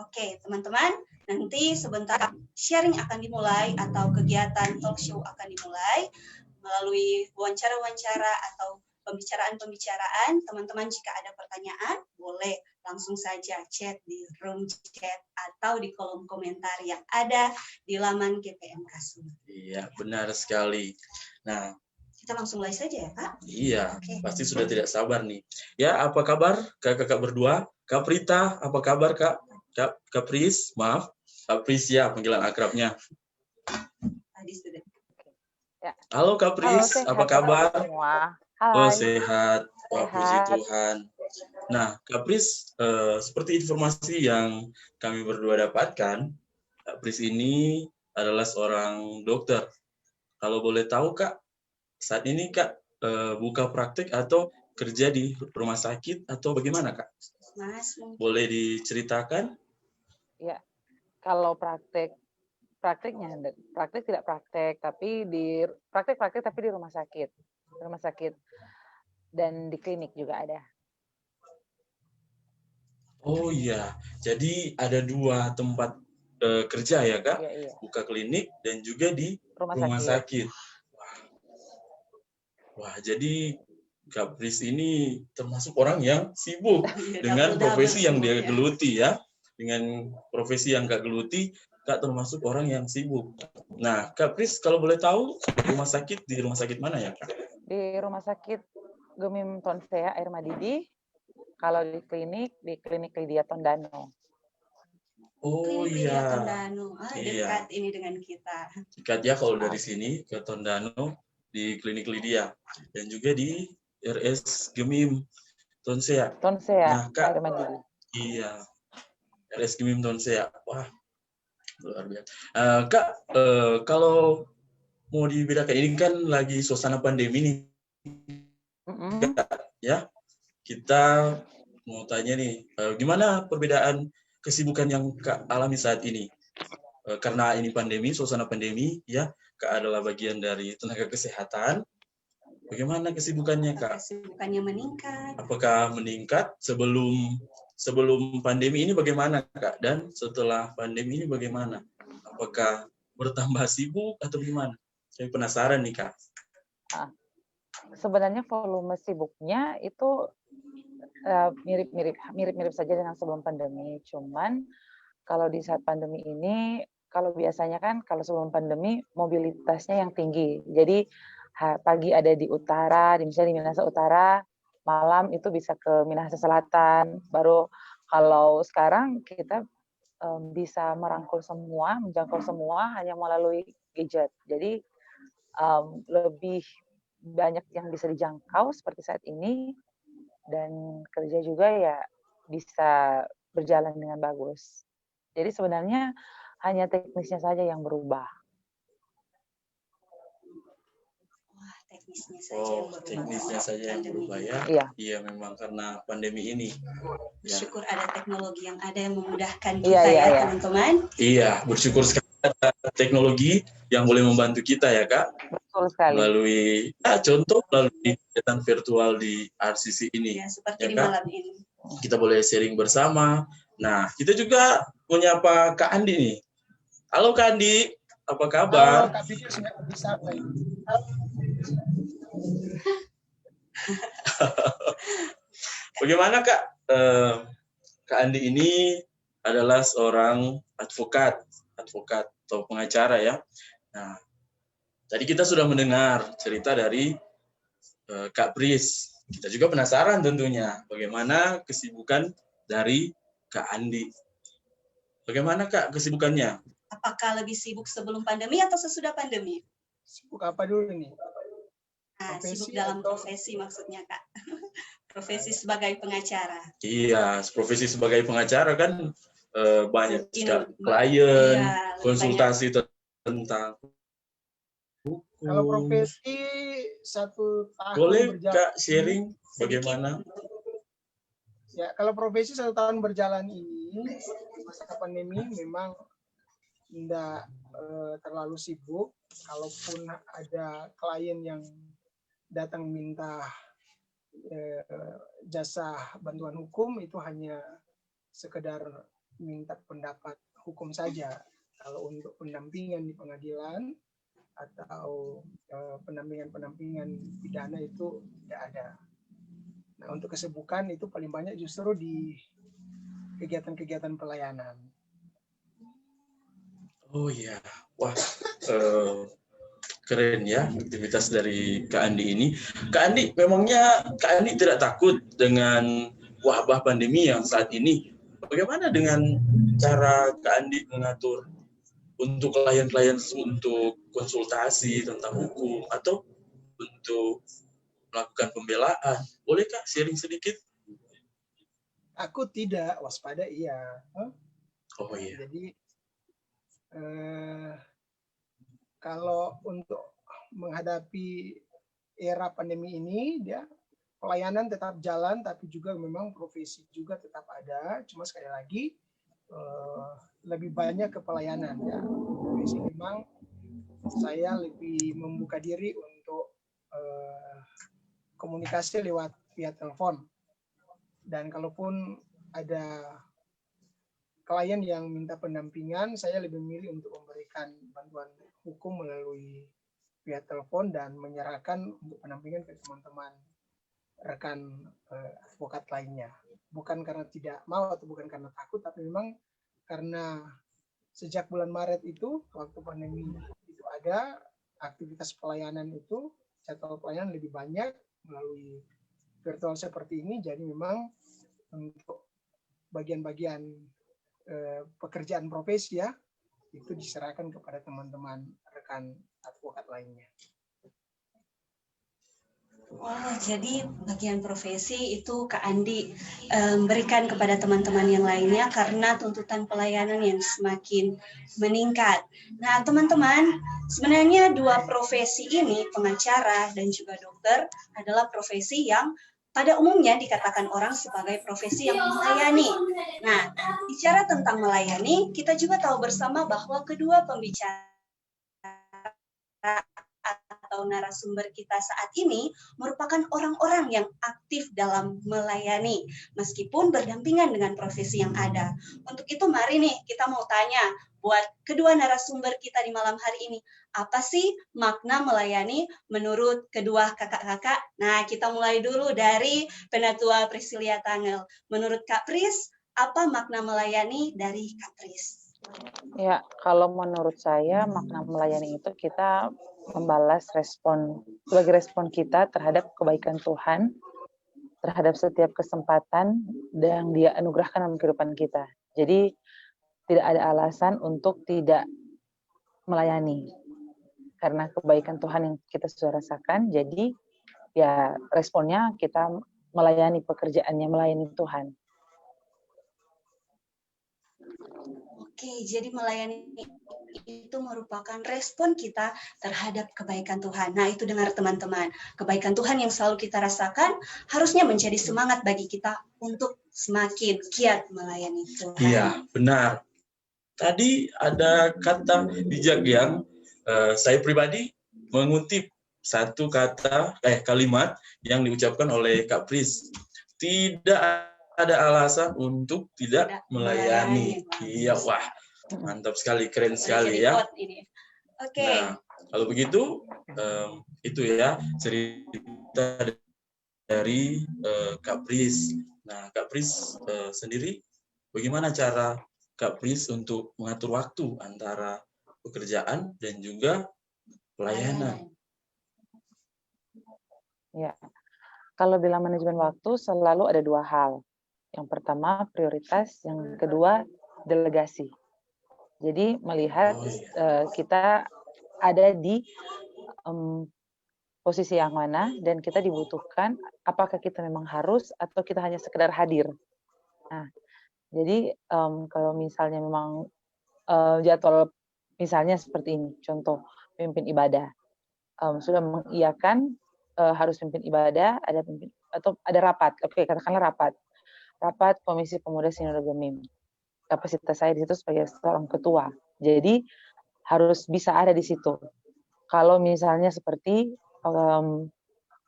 Oke, teman-teman, nanti sebentar sharing akan dimulai atau kegiatan talk show akan dimulai melalui wawancara-wawancara atau pembicaraan-pembicaraan. Teman-teman jika ada pertanyaan, boleh langsung saja chat di room chat atau di kolom komentar yang ada di laman GPMK Sulut. Iya, benar sekali. Nah, kita langsung mulai saja ya, Kak? Iya, pasti sudah tidak sabar nih. Ya, apa kabar kakak-kakak berdua? Kak Prita, apa kabar Kak? Kak Pris, maaf. Kak Pris ya, panggilan akrabnya. Tadi sudah. Ya. Halo Kak Pris, Halo, apa kabar? Semua. Oh, Hai. sehat. Wah, puji Sehat. Tuhan. Nah, Kak Pris, seperti informasi yang kami berdua dapatkan, Kak Pris ini adalah seorang dokter. Kalau boleh tahu Kak, saat ini Kak buka praktik atau kerja di rumah sakit atau bagaimana Kak? Mas, Boleh diceritakan? Ya, kalau prakteknya praktek tidak praktek, tapi di praktek tapi di rumah sakit dan di klinik juga ada. Oh iya, jadi ada dua tempat kerja ya Kak? Iya, iya. Buka klinik dan juga di rumah sakit. Wah, jadi Kak Pris ini termasuk orang yang sibuk dengan profesi yang dia geluti ya. Dengan profesi yang Kak geluti, Kak termasuk orang yang sibuk. Nah, Kak Pris kalau boleh tahu di rumah sakit mana ya Kak? Di rumah sakit Gemim Tonsea Air Madidi. Kalau di klinik Lydia Tondano. Oh iya. Tondano. Dekat ini dengan kita. Dekat ya kalau dari sini ke Tondano di klinik Lydia dan juga di RS Gemim Tonsea. Nah, Kak, Air Madidi. Iya. RS Gemim Tonsea. Wah, luar biasa. Kak, kalau mau dibedakan ini kan lagi suasana pandemi nih. Ya, kita mau tanya nih, gimana perbedaan kesibukan yang Kak alami saat ini? Karena ini pandemi, suasana pandemi, ya, Kak adalah bagian dari tenaga kesehatan. Bagaimana kesibukannya, Kak? Kesibukannya meningkat. Apakah meningkat sebelum sebelum pandemi ini bagaimana Kak? Dan setelah pandemi ini bagaimana? Apakah bertambah sibuk atau gimana? Saya penasaran nih Kak. Sebenarnya volume sibuknya itu mirip-mirip saja dengan sebelum pandemi. Cuman kalau di saat pandemi ini, kalau biasanya kan kalau sebelum pandemi mobilitasnya yang tinggi. Jadi pagi ada di utara, misalnya di Minahasa Utara, malam itu bisa ke Minahasa Selatan. Baru kalau sekarang kita bisa merangkul semua, menjangkau semua hanya melalui gadget. Jadi lebih banyak yang bisa dijangkau seperti saat ini, dan kerja juga ya bisa berjalan dengan bagus. Jadi sebenarnya hanya teknisnya saja yang berubah. Teknisnya saja yang berubah. Teknisnya saja yang berubah ya. Iya. Iya, memang karena pandemi ini. Bersyukur ada teknologi yang ada yang memudahkan kita ya teman-teman. Iya, bersyukur sekali ada teknologi yang boleh membantu kita ya Kak. Betul sekali. Melalui contoh melalui kegiatan virtual di RCC ini. Ya, seperti ya, di Kak? malam ini. Kita boleh sharing bersama. Nah, kita juga punya Kak Andi nih. Halo Kak Andi, apa kabar? Halo, Kak Vivi sudah bisa apa ini? Bagaimana Kak? Kak Andi ini adalah seorang advokat atau pengacara ya. Nah, tadi kita sudah mendengar cerita dari Kak Pris. Kita juga penasaran tentunya bagaimana kesibukan dari Kak Andi. Bagaimana Kak kesibukannya? Apakah lebih sibuk sebelum pandemi atau sesudah pandemi? Sibuk apa dulu nih? Sibuk dalam profesi maksudnya Kak. Profesi sebagai pengacara. Iya, profesi sebagai pengacara kan banyak sekali klien, konsultasi tentang hukum. Kalau profesi 1 tahun boleh berjalan. Kak sharing bagaimana? Ya, kalau profesi 1 tahun berjalan ini masa pandemi memang tidak terlalu sibuk. Kalaupun ada klien yang datang minta jasa bantuan hukum, itu hanya sekedar minta pendapat hukum saja. Kalau untuk pendampingan di pengadilan atau pendampingan pidana itu tidak ada. Nah, untuk kesibukan itu paling banyak justru di kegiatan-kegiatan pelayanan. Oh iya, wah keren ya aktivitas dari Kak Andi ini. Kak Andi, memangnya Kak Andi tidak takut dengan wabah pandemi yang saat ini? Bagaimana dengan cara Kak Andi mengatur untuk klien-klien untuk konsultasi tentang hukum atau untuk melakukan pembelaan? Boleh Kak sharing sedikit? Aku tidak, waspada iya. Oh iya. Jadi kalau untuk menghadapi era pandemi ini, dia pelayanan tetap jalan, tapi juga memang profesi juga tetap ada. Cuma sekali lagi lebih banyak ke pelayanan ya. Profesi memang saya lebih membuka diri untuk komunikasi lewat via telepon. Dan kalaupun ada klien yang minta pendampingan, saya lebih memilih untuk memberikan bantuan hukum melalui via telepon dan menyerahkan untuk pendampingan ke teman-teman rekan advokat lainnya. Bukan karena tidak mau atau bukan karena takut, tapi memang karena sejak bulan Maret itu, waktu pandemi itu ada, aktivitas pelayanan itu, jadwal pelayanan lebih banyak melalui virtual seperti ini, jadi memang untuk bagian-bagian pekerjaan profesi ya, itu diserahkan kepada teman-teman rekan advokat lainnya. Oh, jadi bagian profesi itu Kak Andi berikan kepada teman-teman yang lainnya karena tuntutan pelayanan yang semakin meningkat. Nah, teman-teman, sebenarnya dua profesi ini, pengacara dan juga dokter, adalah profesi yang pada umumnya dikatakan orang sebagai profesi yang melayani. Nah, bicara tentang melayani, kita juga tahu bersama bahwa kedua pembicara atau atau narasumber kita saat ini merupakan orang-orang yang aktif dalam melayani, meskipun berdampingan dengan profesi yang ada. Untuk itu mari nih kita mau tanya buat kedua narasumber kita di malam hari ini, apa sih makna melayani menurut kedua kakak-kakak? Nah, kita mulai dulu dari Penatua Priscilia Tangel. Menurut Kak Pris, apa makna melayani dari Kak Pris? Ya, kalau menurut saya makna melayani itu kita membalas respon, sebagai respon kita terhadap kebaikan Tuhan, terhadap setiap kesempatan yang Dia anugerahkan dalam kehidupan kita. Jadi tidak ada alasan untuk tidak melayani. Karena kebaikan Tuhan yang kita sudah rasakan, jadi ya responnya kita melayani pekerjaannya, melayani Tuhan. Oke, jadi melayani itu merupakan respon kita terhadap kebaikan Tuhan. Nah, itu dengar teman-teman. Kebaikan Tuhan yang selalu kita rasakan harusnya menjadi semangat bagi kita untuk semakin giat melayani Tuhan. Iya, benar. Tadi ada kata bijak yang saya pribadi mengutip satu kalimat yang diucapkan oleh Kak Pris. Tidak ada alasan untuk tidak melayani. Iya, wah, mantap sekali, keren sekali ya. Oke. Nah, kalau begitu, itu ya cerita dari Kak Pris. Nah, Kak Pris sendiri, bagaimana cara Kak Pris untuk mengatur waktu antara pekerjaan dan juga pelayanan? Ya, kalau bilang manajemen waktu selalu ada dua hal. Yang pertama prioritas, yang kedua delegasi. Jadi melihat kita ada di posisi yang mana dan kita dibutuhkan, apakah kita memang harus atau kita hanya sekedar hadir. Nah, jadi kalau misalnya memang jadwal misalnya seperti ini, contoh pimpin ibadah, sudah mengiyakan harus pimpin ibadah, ada pimpin atau ada rapat, oke katakanlah rapat Komisi Pemuda Sinode Gemim. Kapasitas saya di situ sebagai seorang ketua, jadi harus bisa ada di situ. Kalau misalnya seperti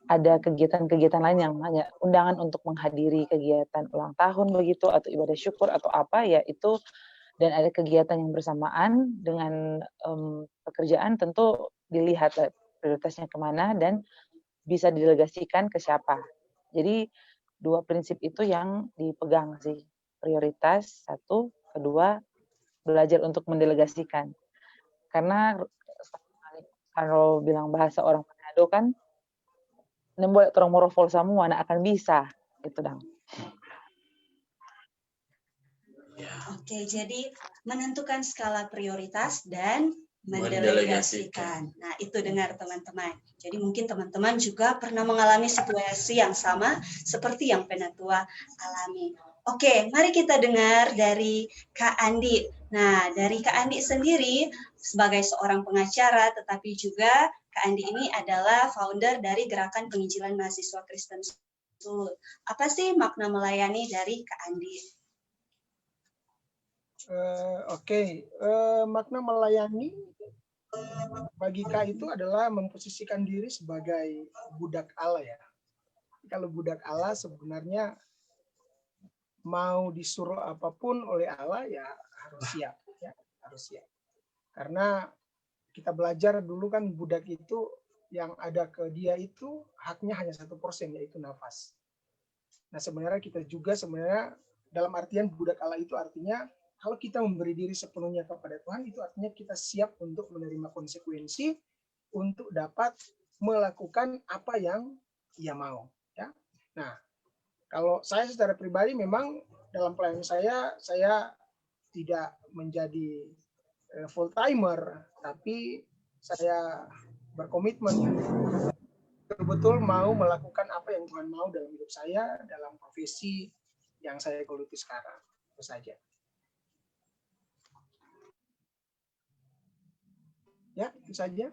ada kegiatan-kegiatan lain yang hanya undangan untuk menghadiri kegiatan ulang tahun begitu atau ibadah syukur atau apa ya itu, dan ada kegiatan yang bersamaan dengan pekerjaan, tentu dilihat prioritasnya kemana dan bisa didelegasikan ke siapa. Jadi dua prinsip itu yang dipegang sih, prioritas satu, kedua belajar untuk mendelegasikan. Karena kalau bilang bahasa orang Manado kan, nemboleh orang morofol semua, anak akan bisa, gitu dong. Oke, jadi menentukan skala prioritas dan mendelegasikan. Nah, itu dengar teman-teman. Jadi mungkin teman-teman juga pernah mengalami situasi yang sama seperti yang Penatua alami. Oke, mari kita dengar dari Kak Andi. Nah, dari Kak Andi sendiri sebagai seorang pengacara, tetapi juga Kak Andi ini adalah founder dari Gerakan Penginjilan Mahasiswa Kristen Sulut. Apa sih makna melayani dari Kak Andi? Makna melayani bagi Kak itu adalah memposisikan diri sebagai budak Allah ya. Kalau budak Allah sebenarnya mau disuruh apapun oleh Allah ya harus siap, ya harus siap. Karena kita belajar dulu kan budak itu yang ada ke dia itu haknya hanya 1%, yaitu nafas. Nah sebenarnya kita juga sebenarnya dalam artian budak Allah itu artinya kalau kita memberi diri sepenuhnya kepada Tuhan, itu artinya kita siap untuk menerima konsekuensi untuk dapat melakukan apa yang Ia mau. Ya. Nah, kalau saya secara pribadi memang dalam pelayanan saya tidak menjadi full timer, tapi saya berkomitmen betul-betul mau melakukan apa yang Tuhan mau dalam hidup saya, dalam profesi yang saya geluti sekarang. Itu saja. Ya, itu saja.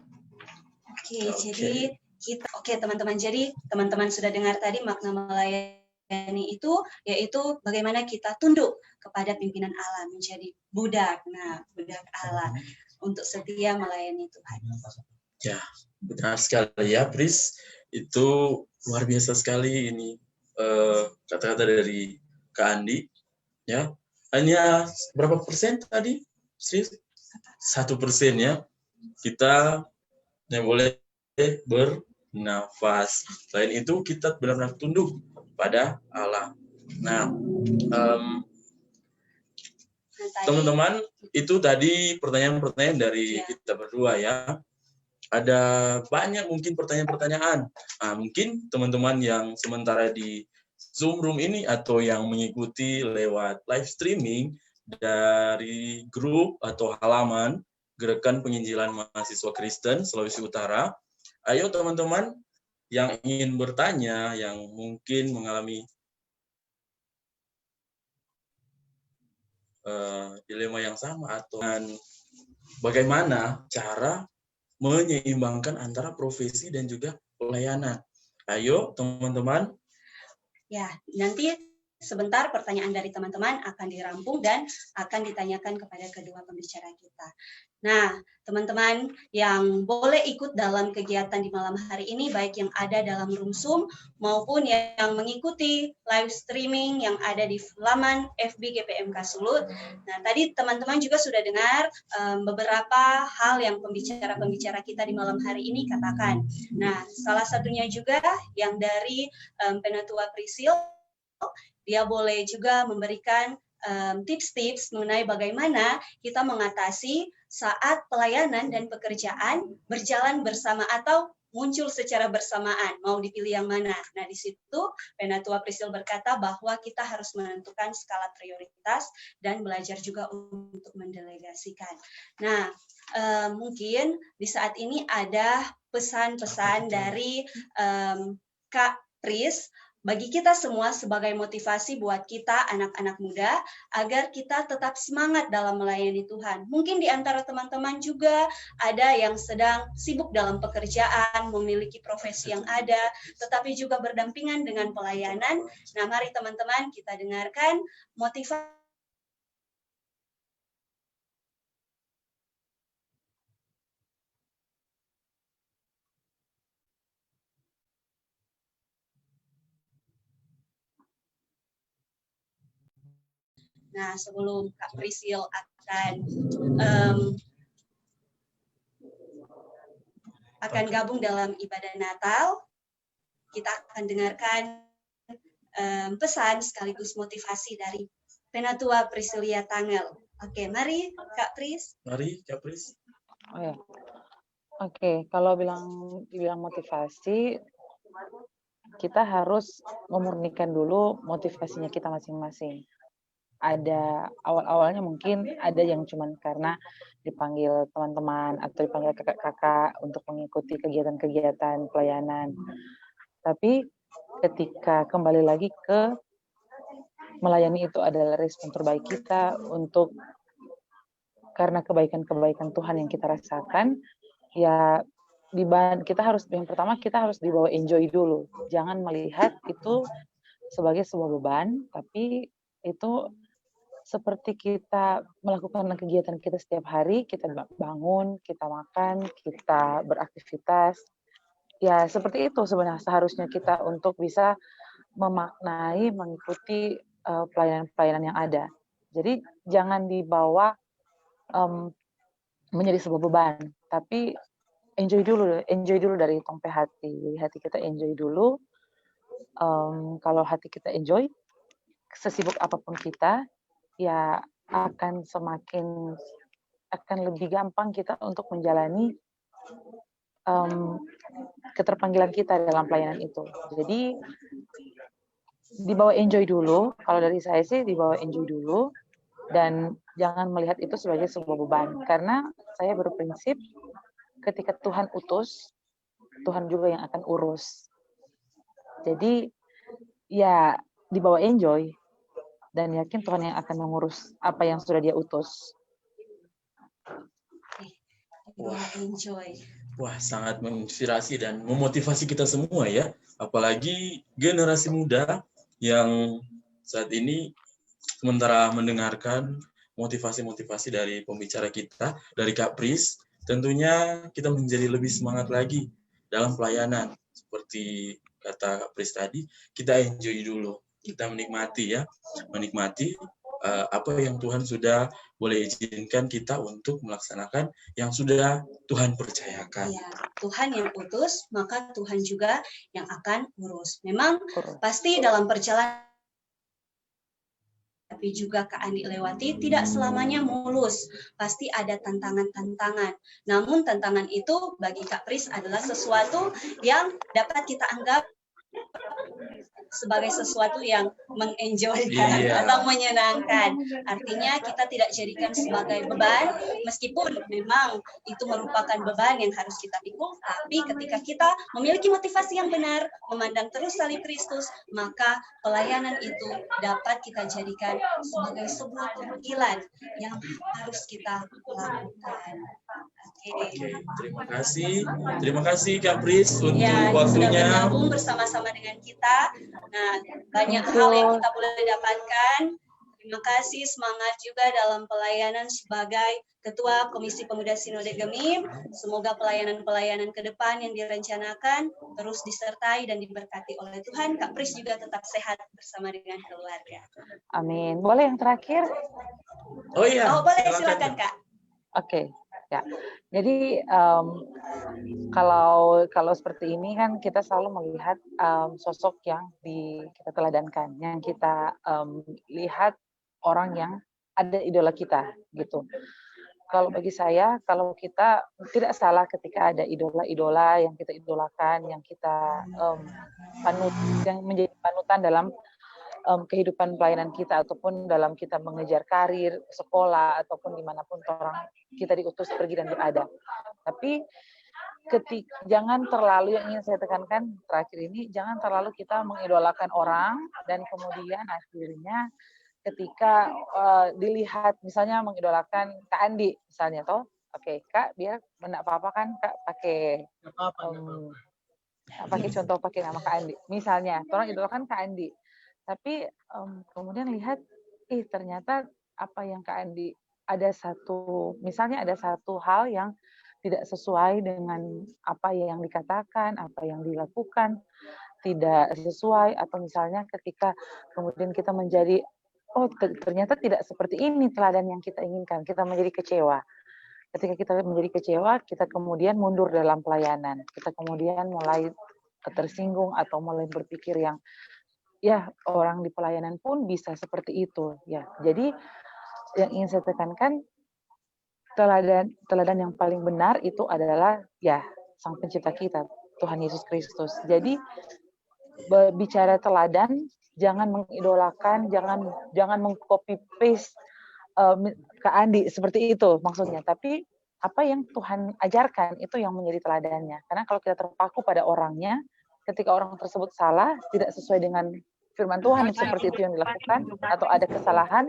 Jadi teman-teman. Jadi teman-teman sudah dengar tadi makna melayani itu yaitu bagaimana kita tunduk kepada pimpinan Allah, menjadi budak. Nah, budak Allah untuk setia melayani Tuhan. Ya, benar sekali ya, Pris. Itu luar biasa sekali ini kata-kata dari Kak Andi. Ya, hanya berapa persen tadi, Pris? 1% ya. Kita yang boleh bernafas. Selain itu, kita benar-benar tunduk pada Allah. Nah, teman-teman, itu tadi pertanyaan-pertanyaan dari kita berdua ya. Ada banyak mungkin pertanyaan-pertanyaan. Nah, mungkin teman-teman yang sementara di Zoom Room ini atau yang mengikuti lewat live streaming dari grup atau halaman Gerakan Penginjilan Mahasiswa Kristen Sulawesi Utara. Ayo teman-teman yang ingin bertanya, yang mungkin mengalami dilema yang sama atau bagaimana cara menyeimbangkan antara profesi dan juga pelayanan. Ayo teman-teman. Ya, nanti sebentar pertanyaan dari teman-teman akan dirampung dan akan ditanyakan kepada kedua pembicara kita. Nah, teman-teman yang boleh ikut dalam kegiatan di malam hari ini, baik yang ada dalam room Zoom maupun yang mengikuti live streaming yang ada di laman FB GPMK Sulut. Nah, tadi teman-teman juga sudah dengar beberapa hal yang pembicara-pembicara kita di malam hari ini katakan. Nah, salah satunya juga yang dari Penatua Prisil, dia boleh juga memberikan tips-tips mengenai bagaimana kita mengatasi saat pelayanan dan pekerjaan berjalan bersama atau muncul secara bersamaan, mau dipilih yang mana. Nah, di situ Penatua Prisil berkata bahwa kita harus menentukan skala prioritas dan belajar juga untuk mendelegasikan. Nah, mungkin di saat ini ada pesan-pesan dari Kak Pris bagi kita semua sebagai motivasi buat kita anak-anak muda agar kita tetap semangat dalam melayani Tuhan. Mungkin di antara teman-teman juga ada yang sedang sibuk dalam pekerjaan, memiliki profesi yang ada, tetapi juga berdampingan dengan pelayanan. Nah, mari teman-teman kita dengarkan motivasi. Nah, sebelum Kak Prisil akan gabung dalam ibadah Natal, kita akan dengarkan pesan sekaligus motivasi dari Penatua Prisilia Tangel. Oke, mari Kak Pris. Mari Kak Pris. Oh ya. Oke, kalau dibilang motivasi, kita harus memurnikan dulu motivasinya kita masing-masing. Ada awal-awalnya mungkin ada yang cuman karena dipanggil teman-teman atau dipanggil kakak-kakak untuk mengikuti kegiatan-kegiatan pelayanan. Tapi ketika kembali lagi ke melayani itu adalah respon terbaik kita untuk karena kebaikan-kebaikan Tuhan yang kita rasakan, ya kita harus yang pertama kita harus dibawa enjoy dulu. Jangan melihat itu sebagai sebuah beban, tapi itu seperti kita melakukan kegiatan kita setiap hari, kita bangun, kita makan, kita beraktivitas. Ya, seperti itu sebenarnya seharusnya kita untuk bisa memaknai, mengikuti pelayanan-pelayanan yang ada. Jadi jangan dibawa menjadi sebuah beban, tapi enjoy dulu dari tongpe hati. Jadi hati kita enjoy dulu. Kalau hati kita enjoy, sesibuk apapun kita, ya akan lebih gampang kita untuk menjalani keterpanggilan kita dalam pelayanan itu. Jadi dibawa enjoy dulu. Kalau dari saya sih dibawa enjoy dulu dan jangan melihat itu sebagai sebuah beban. Karena saya berprinsip ketika Tuhan utus, Tuhan juga yang akan urus. Jadi ya dibawa enjoy. Dan yakin Tuhan yang akan mengurus apa yang sudah Dia utus. Wah, sangat menginspirasi dan memotivasi kita semua ya. Apalagi generasi muda yang saat ini sementara mendengarkan motivasi-motivasi dari pembicara kita, dari Kak Pris. tentunya kita menjadi lebih semangat lagi dalam pelayanan. Seperti kata Kak Pris tadi, kita enjoy dulu, kita menikmati ya, menikmati apa yang Tuhan sudah boleh izinkan kita untuk melaksanakan yang sudah Tuhan percayakan. Ya, Tuhan yang utus, maka Tuhan juga yang akan urus. Memang pasti dalam perjalanan tapi juga Kak Andi lewati tidak selamanya mulus. Pasti ada tantangan-tantangan. Namun tantangan itu bagi Kak Pris adalah sesuatu yang dapat kita anggap sebagai sesuatu yang mengenjoykan atau menyenangkan. Artinya kita tidak jadikan sebagai beban, meskipun memang itu merupakan beban yang harus kita pikul, tapi ketika kita memiliki motivasi yang benar, memandang terus salib Kristus, maka pelayanan itu dapat kita jadikan sebagai sebuah panggilan yang harus kita lakukan. Oke, terima kasih Kak Pris untuk ya, waktunya. Sudah bergabung bersama-sama dengan kita. Nah, banyak hal yang kita boleh dapatkan. Terima kasih, semangat juga dalam pelayanan sebagai Ketua Komisi Pemuda Sinode Gemim. Semoga pelayanan-pelayanan ke depan yang direncanakan terus disertai dan diberkati oleh Tuhan. Kak Pris juga tetap sehat bersama dengan keluarga. Amin. Boleh yang terakhir? Oh iya. Oh boleh, silakan Kak. Oke. Ya, jadi kalau seperti ini kan kita selalu melihat sosok yang kita teladankan, yang kita lihat orang yang ada idola kita gitu. Kalau bagi saya, kalau kita tidak salah ketika ada idola-idola yang kita idolakan, yang kita yang menjadi panutan dalam kehidupan pelayanan kita ataupun dalam kita mengejar karir, sekolah ataupun dimanapun orang kita diutus pergi dan berada. Tapi jangan terlalu, yang ingin saya tekankan terakhir ini, jangan terlalu kita mengidolakan orang dan kemudian akhirnya ketika dilihat misalnya mengidolakan Kak Andi misalnya toh, oke Kak biar enggak apa-apa kan Kak pakai pakai contoh pakai nama Kak Andi misalnya, orang idolakan Kak Andi. Tapi kemudian lihat, ternyata apa yang Kak Andi misalnya ada satu hal yang tidak sesuai dengan apa yang dikatakan, apa yang dilakukan, tidak sesuai, atau misalnya ketika kemudian kita menjadi, ternyata tidak seperti ini teladan yang kita inginkan, kita menjadi kecewa. Ketika kita menjadi kecewa, kita kemudian mundur dalam pelayanan, kita kemudian mulai tersinggung atau mulai berpikir yang ya orang di pelayanan pun bisa seperti itu ya. Jadi yang ingin saya tekankan, teladan yang paling benar itu adalah ya Sang Pencipta kita, Tuhan Yesus Kristus. Jadi bicara teladan, jangan mengidolakan, jangan mengcopy paste Kak Andi seperti itu maksudnya. Tapi apa yang Tuhan ajarkan itu yang menjadi teladannya. Karena kalau kita terpaku pada orangnya, ketika orang tersebut salah, tidak sesuai dengan firman Tuhan seperti itu yang dilakukan, atau ada kesalahan,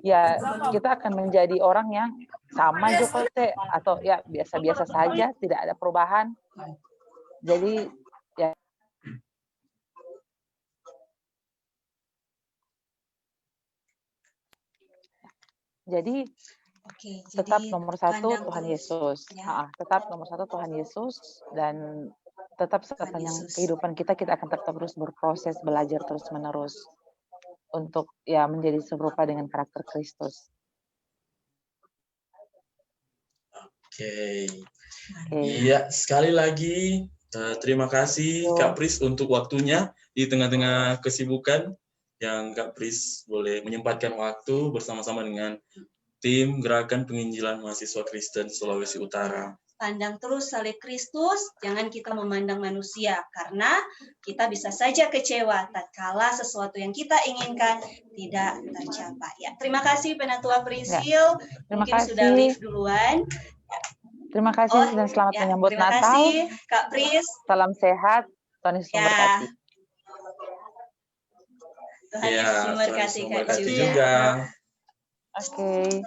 ya kita akan menjadi orang yang sama Jokote, atau ya biasa-biasa saja, tidak ada perubahan. Jadi ya. Jadi tetap nomor satu Tuhan Yesus. Ya. Tetap nomor satu Tuhan Yesus, dan tetap sepanjang kehidupan kita akan tetap terus berproses, belajar terus menerus untuk ya menjadi serupa dengan karakter Kristus. Oke. Iya, sekali lagi terima kasih Kak Pris untuk waktunya di tengah-tengah kesibukan yang Kak Pris boleh menyempatkan waktu bersama-sama dengan tim Gerakan Penginjilan Mahasiswa Kristen Sulawesi Utara. Pandang terus salib Kristus, jangan kita memandang manusia, karena kita bisa saja kecewa tatkala sesuatu yang kita inginkan tidak tercapai. Ya, terima kasih Penatua Prisil, ya, mungkin kasih. Sudah live duluan. Ya. Terima kasih dan selamat menyambut Natal. Terima kasih Kak Pris. Salam sehat, Tuhan Yesus memberkati. Tuhan Yesus memberkati Kak juga. Oke.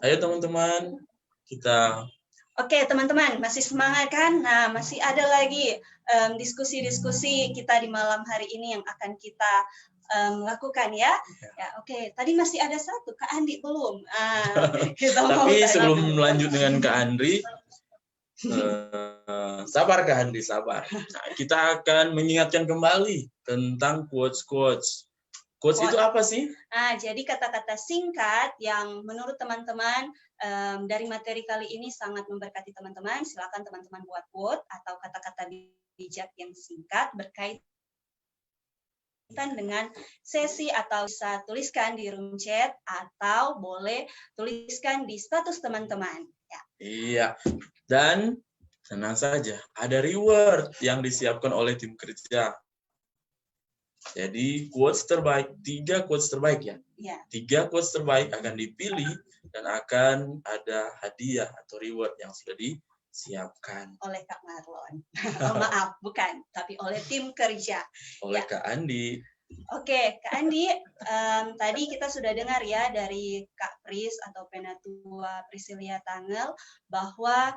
Ayo teman-teman. Oke teman-teman, masih semangat kan? Nah, masih ada lagi diskusi-diskusi kita di malam hari ini yang akan kita lakukan ya. Ya, oke. Tadi masih ada satu, Kak Andi belum. Tapi sebelum lanjut dengan Kak Andri, sabar Kak Andri, sabar. Nah, kita akan mengingatkan kembali tentang quotes. Quotes itu apa sih? Nah, jadi kata-kata singkat yang menurut teman-teman dari materi kali ini sangat memberkati teman-teman. Silakan teman-teman buat quote atau kata-kata bijak yang singkat berkaitan dengan sesi, atau bisa tuliskan di room chat atau boleh tuliskan di status teman-teman. Ya. Iya. Dan tenang saja, ada reward yang disiapkan oleh tim kerja. Jadi quotes terbaik, 3 quotes terbaik ya. Ya. 3 quotes terbaik akan dipilih dan akan ada hadiah atau reward yang sudah disiapkan Oleh Kak Marlon. Oh, maaf, bukan, tapi oleh tim kerja. oleh Ya. Kak Andi. Oke, Kak Andi, tadi kita sudah dengar ya dari Kak Pris atau Penatua Priscilia Tangel bahwa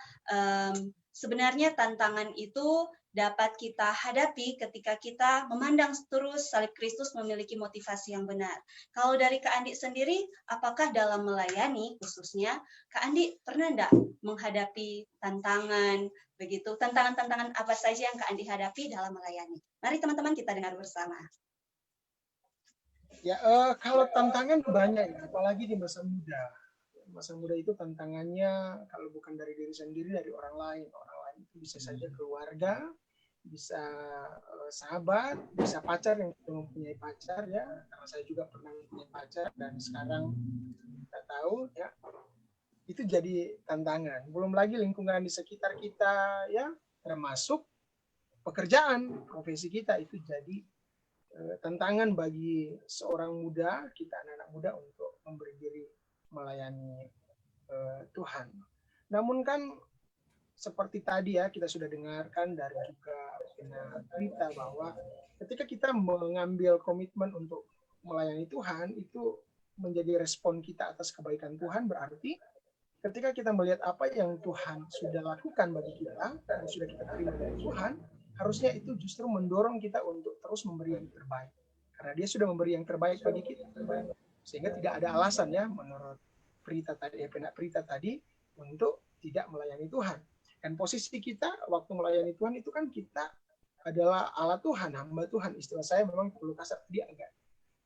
sebenarnya tantangan itu dapat kita hadapi ketika kita memandang terus salib Kristus memiliki motivasi yang benar. Kalau dari Kak Andi sendiri, apakah dalam melayani khususnya, Kak Andi pernah enggak menghadapi tantangan begitu? Tantangan-tantangan apa saja yang Kak Andi hadapi dalam melayani? Mari teman-teman kita dengar bersama. Ya, kalau tantangan banyak ya, apalagi di masa muda. Masa muda itu tantangannya kalau bukan dari diri sendiri, dari orang lain. Orang lain itu bisa saja keluarga, bisa sahabat, bisa pacar yang sudah mempunyai pacar ya. Karena saya juga pernah mempunyai pacar dan sekarang kita tahu ya, itu jadi tantangan. Belum lagi lingkungan di sekitar kita ya, termasuk pekerjaan, profesi kita itu jadi tantangan bagi seorang muda, kita anak-anak muda untuk memberi diri melayani Tuhan. Namun kan seperti tadi ya kita sudah dengarkan dari juga berita bahwa ketika kita mengambil komitmen untuk melayani Tuhan, itu menjadi respon kita atas kebaikan Tuhan. Berarti ketika kita melihat apa yang Tuhan sudah lakukan bagi kita dan sudah kita terima dari Tuhan, harusnya itu justru mendorong kita untuk terus memberi yang terbaik. Karena dia sudah memberi yang terbaik bagi kita. Sehingga tidak ada alasan ya menurut Prita tadi untuk tidak melayani Tuhan. Dan posisi kita waktu melayani Tuhan itu kan kita adalah alat Tuhan, hamba Tuhan. Istilah saya memang perlu kasar, dia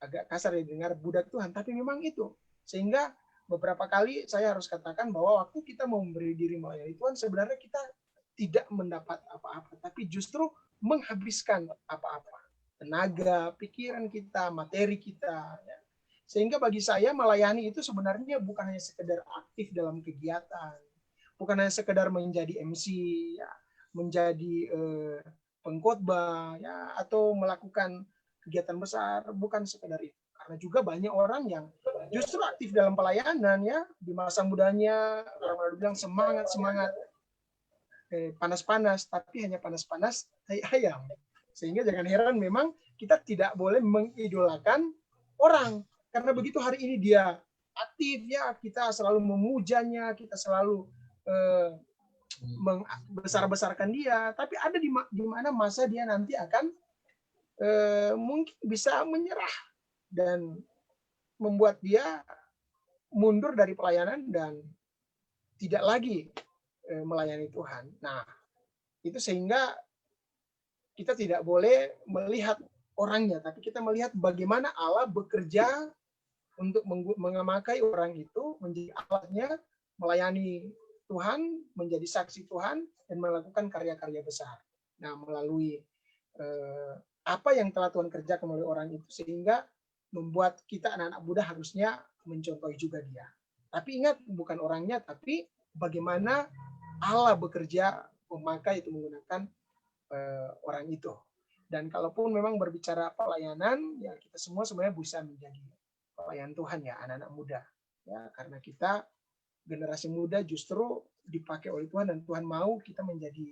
agak kasar ya dengar budak Tuhan, tapi memang itu. Sehingga beberapa kali saya harus katakan bahwa waktu kita mau memberi diri melayani Tuhan, sebenarnya kita tidak mendapat apa-apa, tapi justru menghabiskan apa-apa. Tenaga, pikiran kita, materi kita. Ya. Sehingga bagi saya melayani itu sebenarnya bukan hanya sekedar aktif dalam kegiatan, bukan hanya sekedar menjadi MC, ya, menjadi pengkhotbah, ya, atau melakukan kegiatan besar, bukan sekedar itu. Karena juga banyak orang yang justru aktif dalam pelayanan, ya, di masa mudanya, orang-orang bilang semangat, panas-panas, tapi hanya panas-panas tai ayam. Sehingga jangan heran memang kita tidak boleh mengidolakan orang. Karena begitu hari ini dia aktif, ya kita selalu memujanya, kita selalu membesar-besarkan dia. Tapi ada di mana masa dia nanti akan mungkin bisa menyerah dan membuat dia mundur dari pelayanan dan tidak lagi melayani Tuhan. Nah, itu sehingga kita tidak boleh melihat orangnya, tapi kita melihat bagaimana Allah bekerja untuk memakai orang itu menjadi alatnya melayani Tuhan, menjadi saksi Tuhan, dan melakukan karya-karya besar. Nah, melalui apa yang telah Tuhan kerjakan oleh orang itu, sehingga membuat kita anak-anak muda harusnya mencontohi juga dia. Tapi ingat, bukan orangnya, tapi bagaimana Allah bekerja memakai itu menggunakan orang itu. Dan kalaupun memang berbicara pelayanan, ya kita semua sebenarnya bisa menjadi pelayan Tuhan ya, anak-anak muda. Ya, karena kita generasi muda justru dipakai oleh Tuhan dan Tuhan mau kita menjadi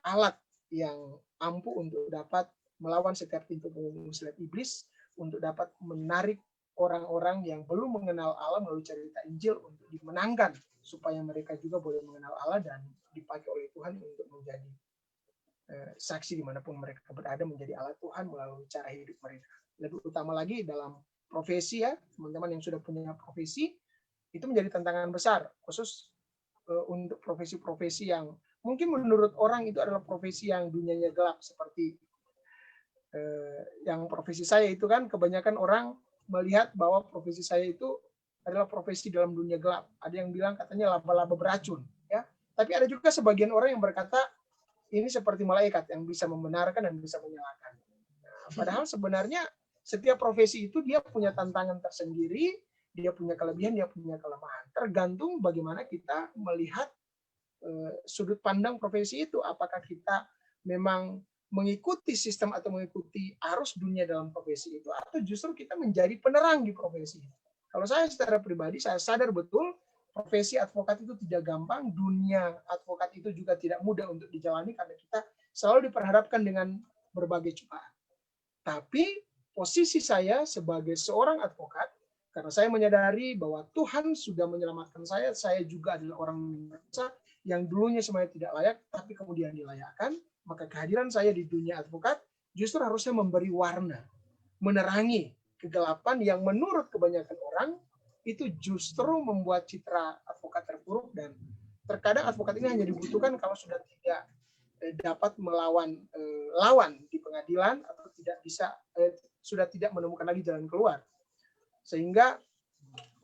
alat yang ampuh untuk dapat melawan setiap pintu muslihat iblis, untuk dapat menarik orang-orang yang belum mengenal Allah melalui cerita Injil untuk dimenangkan supaya mereka juga boleh mengenal Allah dan dipakai oleh Tuhan untuk menjadi saksi dimanapun mereka berada menjadi alat Tuhan melalui cara hidup mereka. Lebih utama lagi dalam profesi ya, teman-teman yang sudah punya profesi, itu menjadi tantangan besar, khusus untuk profesi-profesi yang mungkin menurut orang itu adalah profesi yang dunianya gelap, seperti yang profesi saya itu kan kebanyakan orang melihat bahwa profesi saya itu adalah profesi dalam dunia gelap. Ada yang bilang katanya laba-laba beracun, ya. Tapi ada juga sebagian orang yang berkata ini seperti malaikat yang bisa membenarkan dan bisa menyalahkan. Nah, padahal sebenarnya setiap profesi itu dia punya tantangan tersendiri, dia punya kelebihan, dia punya kelemahan. Tergantung bagaimana kita melihat sudut pandang profesi itu. Apakah kita memang mengikuti sistem atau mengikuti arus dunia dalam profesi itu, atau justru kita menjadi penerang di profesi itu. Kalau saya secara pribadi, saya sadar betul profesi advokat itu tidak gampang, dunia advokat itu juga tidak mudah untuk dijalani karena kita selalu diperhadapkan dengan berbagai cobaan. Tapi posisi saya sebagai seorang advokat, karena saya menyadari bahwa Tuhan sudah menyelamatkan saya juga adalah orang yang dulunya semuanya tidak layak, tapi kemudian dilayakkan, maka kehadiran saya di dunia advokat justru harusnya memberi warna, menerangi kegelapan yang menurut kebanyakan orang itu justru membuat citra advokat terpuruk, dan terkadang advokat ini hanya dibutuhkan kalau sudah tidak dapat melawan lawan di pengadilan atau sudah tidak menemukan lagi jalan keluar. Sehingga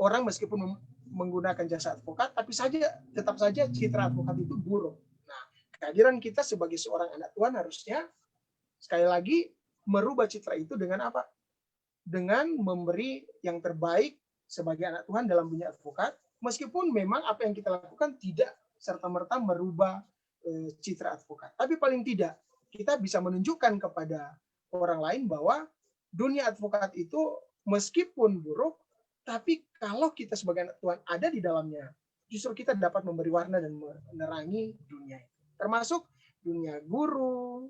orang meskipun menggunakan jasa advokat, tapi tetap saja citra advokat itu buruk. Nah, kehadiran kita sebagai seorang anak Tuhan harusnya sekali lagi merubah citra itu dengan apa? Dengan memberi yang terbaik sebagai anak Tuhan dalam dunia advokat, meskipun memang apa yang kita lakukan tidak serta-merta merubah citra advokat. Tapi paling tidak kita bisa menunjukkan kepada orang lain bahwa dunia advokat itu meskipun buruk, tapi kalau kita sebagai anak Tuhan ada di dalamnya, justru kita dapat memberi warna dan menerangi dunia itu. Termasuk dunia guru,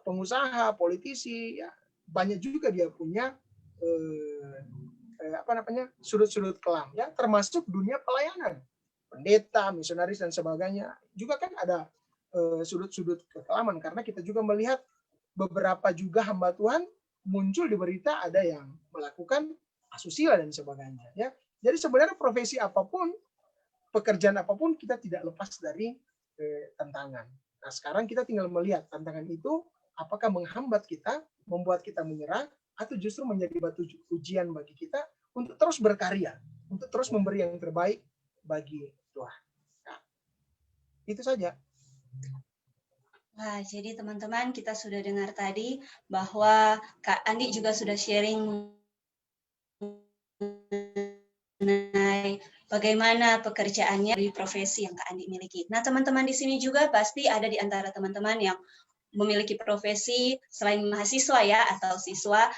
pengusaha, politisi, ya banyak juga dia punya sudut-sudut kelam, ya, termasuk dunia pelayanan, pendeta, misionaris dan sebagainya. Juga kan ada sudut-sudut kekelaman, karena kita juga melihat beberapa juga hamba Tuhan muncul di berita ada yang melakukan asusila dan sebagainya, ya. Jadi sebenarnya profesi apapun, pekerjaan apapun, kita tidak lepas dari tantangan. Nah, sekarang kita tinggal melihat tantangan itu apakah menghambat kita, membuat kita menyerah, atau justru menjadi batu ujian bagi kita untuk terus berkarya, untuk terus memberi yang terbaik bagi Tuhan. Nah, itu saja. Wah, jadi teman-teman kita sudah dengar tadi bahwa Kak Andi juga sudah sharing mengenai bagaimana pekerjaannya di profesi yang Kak Andi miliki. Nah, teman-teman di sini juga pasti ada di antara teman-teman yang memiliki profesi selain mahasiswa ya atau siswa.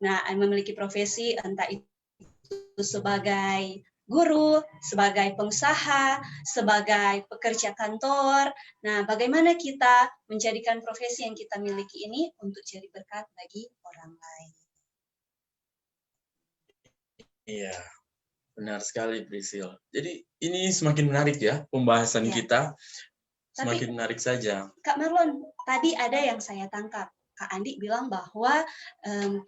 Nah, memiliki profesi entah itu sebagai guru, sebagai pengusaha, sebagai pekerja kantor. Nah, bagaimana kita menjadikan profesi yang kita miliki ini untuk jadi berkat bagi orang lain? Iya, benar sekali Priscil. Jadi ini semakin menarik ya pembahasan kita. Semakin menarik saja. Kak Marlon, tadi ada yang saya tangkap. Kak Andi bilang bahwa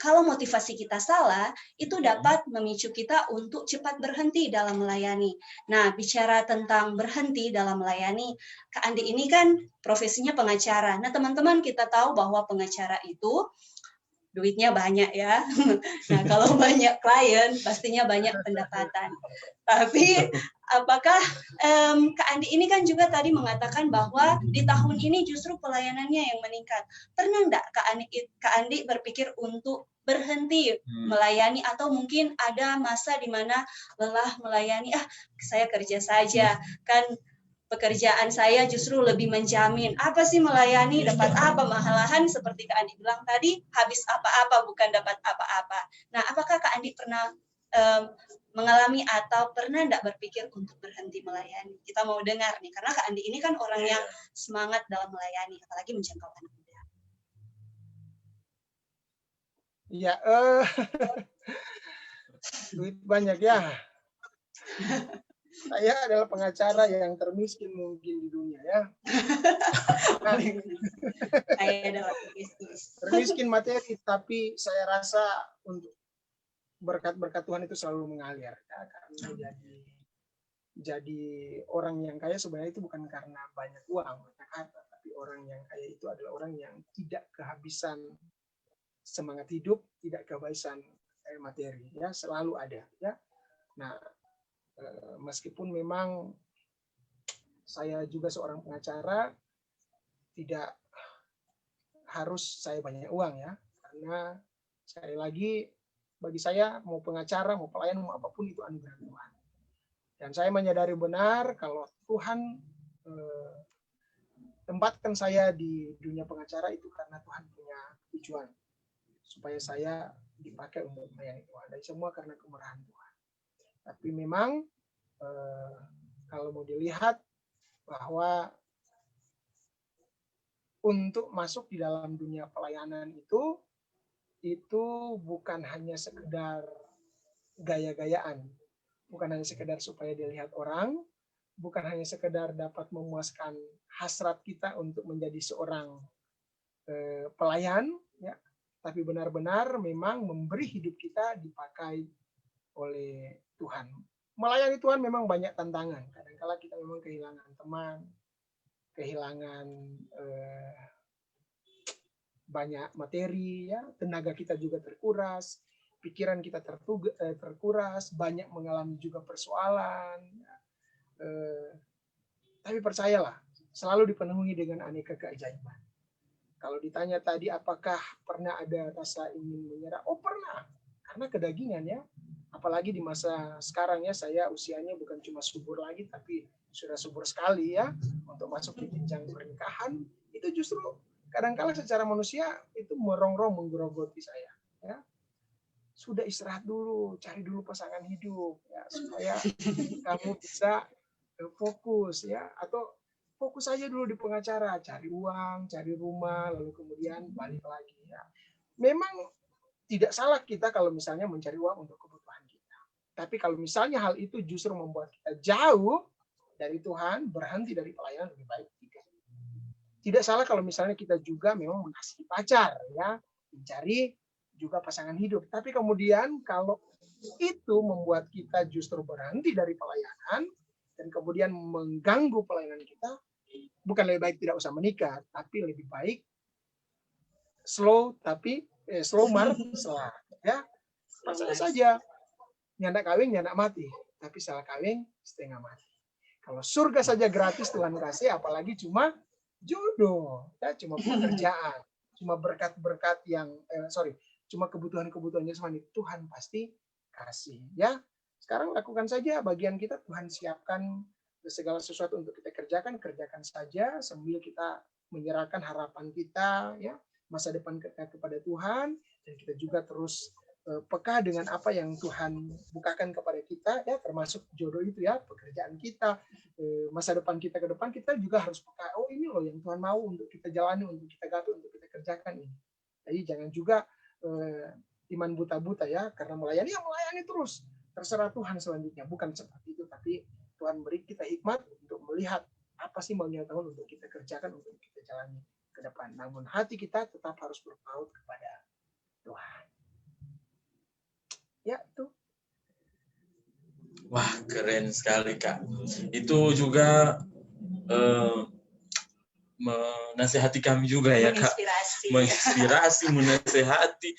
kalau motivasi kita salah, itu dapat memicu kita untuk cepat berhenti dalam melayani. Nah, bicara tentang berhenti dalam melayani, Kak Andi ini kan profesinya pengacara. Nah, teman-teman kita tahu bahwa pengacara itu duitnya banyak ya. Nah, kalau banyak klien, pastinya banyak pendapatan. Tapi apakah Kak Andi ini kan juga tadi mengatakan bahwa di tahun ini justru pelayanannya yang meningkat. Pernah enggak Kak Andi berpikir untuk berhenti melayani, atau mungkin ada masa di mana lelah melayani, saya kerja saja, kan pekerjaan saya justru lebih menjamin. Apa sih melayani, dapat apa? Malahan seperti Kak Andi bilang tadi, habis apa-apa bukan dapat apa-apa. Nah, apakah Kak Andi pernah mengalami atau pernah enggak berpikir untuk berhenti melayani? Kita mau dengar nih, karena Kak Andi ini kan orang yang semangat dalam melayani, apalagi menjangkau anak muda. Iya, duit banyak ya. Saya adalah pengacara yang termiskin mungkin di dunia ya. Saya adalah bisnis. Termiskin materi, tapi saya rasa untuk berkat-berkat Tuhan itu selalu mengalir ya, karena jadi orang yang kaya sebenarnya itu bukan karena banyak uang, tapi orang yang kaya itu adalah orang yang tidak kehabisan semangat hidup, tidak kehabisan materi ya, selalu ada ya. Nah, meskipun memang saya juga seorang pengacara, tidak harus saya banyak uang ya, karena sekali lagi bagi saya mau pengacara, mau pelayan, mau apapun itu anugerah Tuhan. Dan saya menyadari benar kalau Tuhan tempatkan saya di dunia pengacara itu karena Tuhan punya tujuan supaya saya dipakai untuk melayani Tuhan, dan semua karena kemurahan Tuhan. Tapi memang kalau mau dilihat bahwa untuk masuk di dalam dunia pelayanan itu bukan hanya sekedar gaya-gayaan, bukan hanya sekedar supaya dilihat orang, bukan hanya sekedar dapat memuaskan hasrat kita untuk menjadi seorang pelayan, ya, tapi benar-benar memang memberi hidup kita dipakai oleh Tuhan. Melayani Tuhan memang banyak tantangan. Kadang-kala kita memang kehilangan teman, kehilangan banyak materi, ya, tenaga kita juga terkuras, pikiran kita terkuras, banyak mengalami juga persoalan. Ya. Tapi percayalah, selalu dipenuhi dengan aneka keajaiban. Kalau ditanya tadi apakah pernah ada rasa ingin menyerah? Oh pernah, karena kedagingan ya. Apalagi di masa sekarang ya, saya usianya bukan cuma subur lagi, tapi sudah subur sekali ya, untuk masuk ke jenjang pernikahan. Itu justru kadang-kala secara manusia itu merongrong menggerogoti saya. Ya. Sudah istirahat dulu, cari dulu pasangan hidup, ya, supaya kamu bisa fokus ya, atau fokus aja dulu di pengacara, cari uang, cari rumah, lalu kemudian balik lagi ya. Memang tidak salah kita kalau misalnya mencari uang untuk kebutuhan kita. Tapi kalau misalnya hal itu justru membuat kita jauh dari Tuhan, berhenti dari pelayanan, lebih baik tidak. Tidak salah kalau misalnya kita juga memang mengasihi pacar ya, mencari juga pasangan hidup. Tapi kemudian kalau itu membuat kita justru berhenti dari pelayanan dan kemudian mengganggu pelayanan kita, bukan lebih baik tidak usah menikah, tapi lebih baik slow mar selah ya. Pasangan saja, nyanda kawin nyanda mati, tapi salah kawin setengah mati. Kalau surga saja gratis Tuhan kasih, apalagi cuma jodoh ya, cuma pekerjaan, cuma berkat-berkat yang cuma kebutuhan-kebutuhan jasmani, Tuhan pasti kasih ya. Sekarang lakukan saja bagian kita, Tuhan siapkan segala sesuatu untuk kita kerjakan saja sambil kita menyerahkan harapan kita ya, masa depan kita kepada Tuhan, dan kita juga terus peka dengan apa yang Tuhan bukakan kepada kita ya, termasuk jodoh itu ya, pekerjaan kita, masa depan kita ke depan, kita juga harus peka, oh ini loh yang Tuhan mau untuk kita jalani, untuk kita gapai, untuk kita kerjakan ini. Jadi jangan juga iman buta-buta ya, karena melayani terus, terserah Tuhan selanjutnya, bukan seperti itu. Tapi Tuhan beri kita hikmat untuk melihat apa sih maunya Tuhan untuk kita kerjakan, untuk kita jalani ke depan. Namun hati kita tetap harus berpaut kepada Tuhan. Ya, itu. Wah, keren sekali, Kak. Itu juga menasehati kami juga ya, Kak. Menginspirasi, menasehati,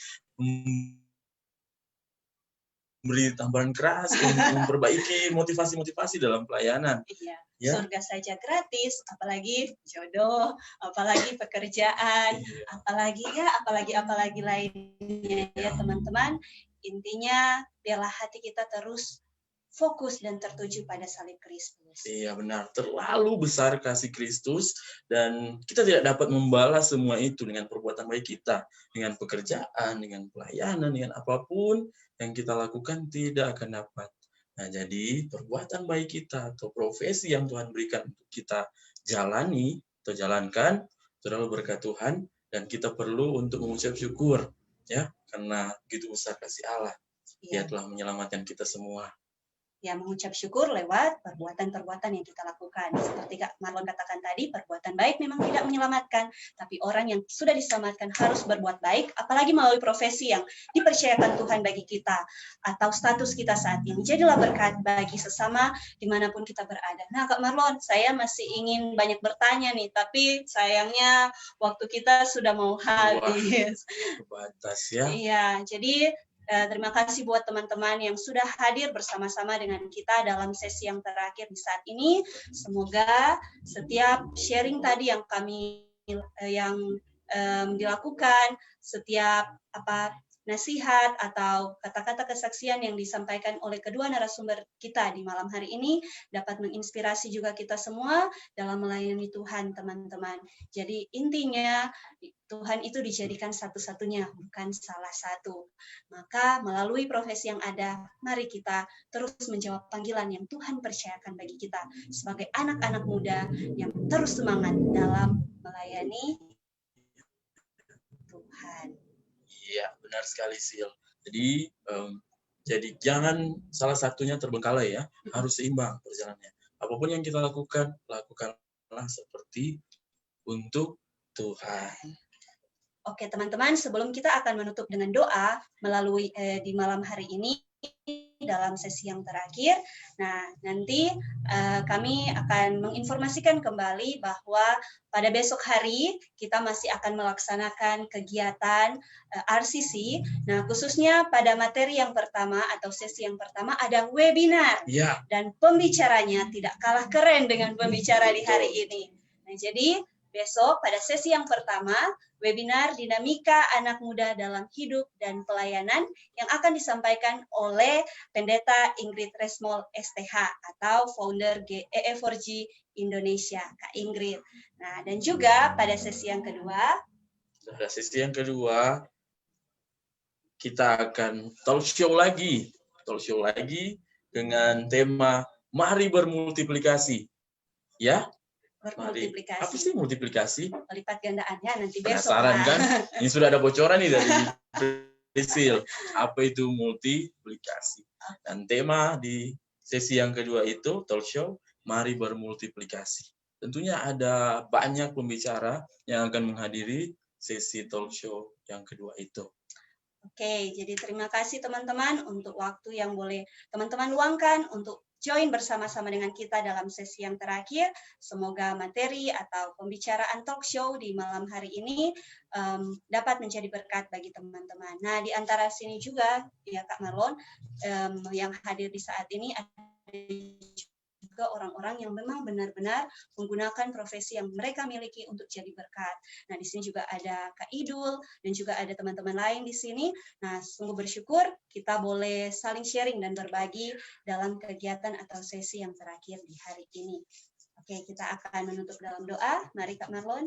memberi tambahan keras untuk memperbaiki motivasi-motivasi dalam pelayanan. Iya. Ya. Surga saja gratis, apalagi jodoh, apalagi pekerjaan, apalagi lainnya ya teman-teman. Intinya biarlah hati kita terus fokus dan tertuju pada salib Kristus. Iya benar, terlalu besar kasih Kristus dan kita tidak dapat membalas semua itu dengan perbuatan baik kita, dengan pekerjaan, dengan pelayanan, dengan apapun yang kita lakukan tidak akan dapat. Nah, jadi perbuatan baik kita atau profesi yang Tuhan berikan untuk kita jalani atau jalankan itu adalah berkat Tuhan, dan kita perlu untuk mengucap syukur ya, karena begitu besar kasih Allah. Dia telah menyelamatkan kita semua. ya mengucap syukur lewat perbuatan-perbuatan yang kita lakukan. Seperti Kak Marlon katakan tadi, perbuatan baik memang tidak menyelamatkan, tapi orang yang sudah diselamatkan harus berbuat baik, apalagi melalui profesi yang dipercayakan Tuhan bagi kita, atau status kita saat ini. Jadilah berkat bagi sesama dimanapun kita berada. Nah Kak Marlon, saya masih ingin banyak bertanya nih, tapi sayangnya waktu kita sudah mau habis. Terbatas ya. Iya, jadi terima kasih buat teman-teman yang sudah hadir bersama-sama dengan kita dalam sesi yang terakhir di saat ini. Semoga setiap sharing tadi yang kami dilakukan, setiap nasihat atau kata-kata kesaksian yang disampaikan oleh kedua narasumber kita di malam hari ini dapat menginspirasi juga kita semua dalam melayani Tuhan, teman-teman. Jadi intinya Tuhan itu dijadikan satu-satunya, bukan salah satu. Maka melalui profesi yang ada, mari kita terus menjawab panggilan yang Tuhan percayakan bagi kita sebagai anak-anak muda yang terus semangat dalam melayani Tuhan. Iya, benar sekali, Sil. Jadi jangan salah satunya terbengkalai ya, harus seimbang perjalanannya. Apapun yang kita lakukan, lakukanlah seperti untuk Tuhan. Oke, teman-teman, sebelum kita akan menutup dengan doa melalui di malam hari ini dalam sesi yang terakhir. Nah, nanti kami akan menginformasikan kembali bahwa pada besok hari kita masih akan melaksanakan kegiatan RCC. Nah, khususnya pada materi yang pertama atau sesi yang pertama ada webinar. Ya. Dan pembicaranya tidak kalah keren dengan pembicara di hari ini. Nah, jadi besok pada sesi yang pertama, webinar Dinamika Anak Muda dalam Hidup dan Pelayanan yang akan disampaikan oleh Pendeta Ingrid Resmol STH atau founder GEE4G Indonesia, Kak Ingrid. Nah, dan juga pada sesi yang kedua, kita akan talk show lagi dengan tema Mari Bermultiplikasi. Ya? bermultiplikasi. Apa sih multiplikasi? Lipat gandaannya nanti besok. Penasaran kan? Ini sudah ada bocoran nih dari Sil. Apa itu multiplikasi? Dan tema di sesi yang kedua itu talk show Mari Bermultiplikasi. Tentunya ada banyak pembicara yang akan menghadiri sesi talk show yang kedua itu. Oke, jadi terima kasih teman-teman untuk waktu yang boleh teman-teman luangkan untuk join bersama-sama dengan kita dalam sesi yang terakhir. Semoga materi atau pembicaraan talk show di malam hari ini dapat menjadi berkat bagi teman-teman. Nah, di antara sini juga, ya Kak Marlon, yang hadir di saat ini ada juga orang-orang yang memang benar-benar menggunakan profesi yang mereka miliki untuk jadi berkat. Nah, di sini juga ada Kak Idul dan juga ada teman-teman lain di sini. Nah, sungguh bersyukur kita boleh saling sharing dan berbagi dalam kegiatan atau sesi yang terakhir di hari ini. Oke, kita akan menutup dalam doa. Mari Kak Marlon.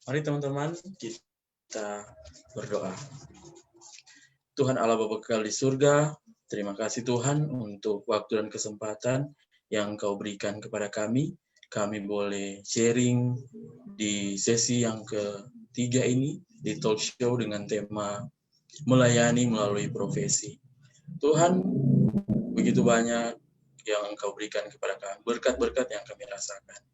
Mari teman-teman kita berdoa. Tuhan Allah Bapa kekal di surga, terima kasih Tuhan untuk waktu dan kesempatan yang Kau berikan kepada kami. Kami boleh sharing di sesi yang ketiga ini, di talk show dengan tema melayani melalui profesi. Tuhan, begitu banyak yang Engkau berikan kepada kami, berkat-berkat yang kami rasakan.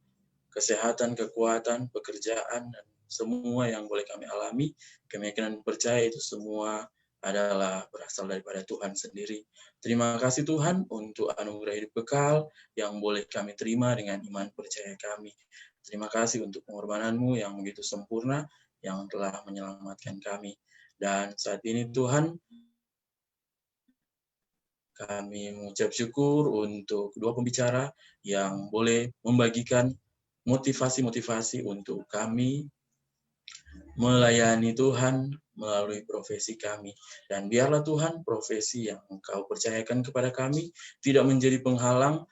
Kesehatan, kekuatan, pekerjaan, dan semua yang boleh kami alami, kami yakin dan percaya itu semua adalah berasal daripada Tuhan sendiri. Terima kasih Tuhan untuk anugerah hidup kekal yang boleh kami terima dengan iman percaya kami. Terima kasih untuk pengorbanan-Mu yang begitu sempurna yang telah menyelamatkan kami. Dan saat ini Tuhan, kami mengucap syukur untuk kedua pembicara yang boleh membagikan motivasi-motivasi untuk kami melayani Tuhan melalui profesi kami. Dan biarlah Tuhan profesi yang Engkau percayakan kepada kami tidak menjadi penghalang,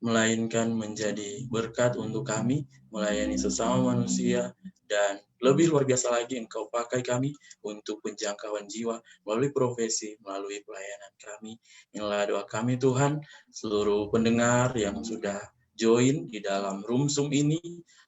melainkan menjadi berkat untuk kami melayani sesama manusia, dan lebih luar biasa lagi Engkau pakai kami untuk penjangkauan jiwa melalui profesi, melalui pelayanan kami. Inilah doa kami Tuhan, seluruh pendengar yang sudah join di dalam room Zoom ini,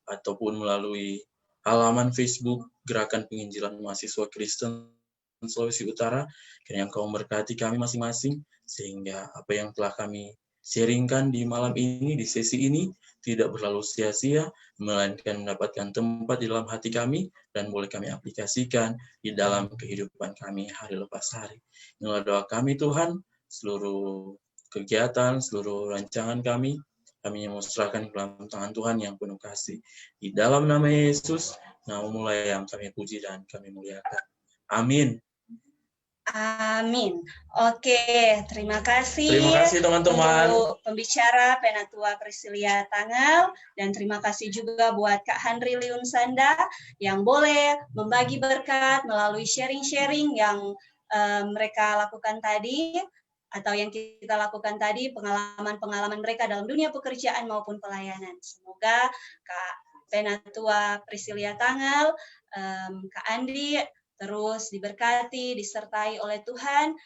ataupun melalui halaman Facebook Gerakan Penginjilan Mahasiswa Kristen Sulawesi Utara, kiranya Engkau memberkati kami masing-masing, sehingga apa yang telah kami sharingkan di malam ini, di sesi ini, tidak berlalu sia-sia, melainkan mendapatkan tempat di dalam hati kami, dan boleh kami aplikasikan di dalam kehidupan kami hari lepas hari. Inilah doa kami Tuhan, seluruh kegiatan, seluruh rancangan kami mau serahkan ke dalam tangan Tuhan yang penuh kasih. Di dalam nama Yesus, nama mulai yang kami puji dan kami muliakan. Amin. Amin. Oke, terima kasih. Terima kasih teman-teman. Untuk pembicara Penatua Priscilia Tanggal, dan terima kasih juga buat Kak Handri Liun Sanda yang boleh membagi berkat melalui sharing-sharing yang mereka lakukan tadi, atau yang kita lakukan tadi, pengalaman-pengalaman mereka dalam dunia pekerjaan maupun pelayanan. Semoga Kak Penatua Priscilia Tanggal, Kak Andi, terus diberkati, disertai oleh Tuhan,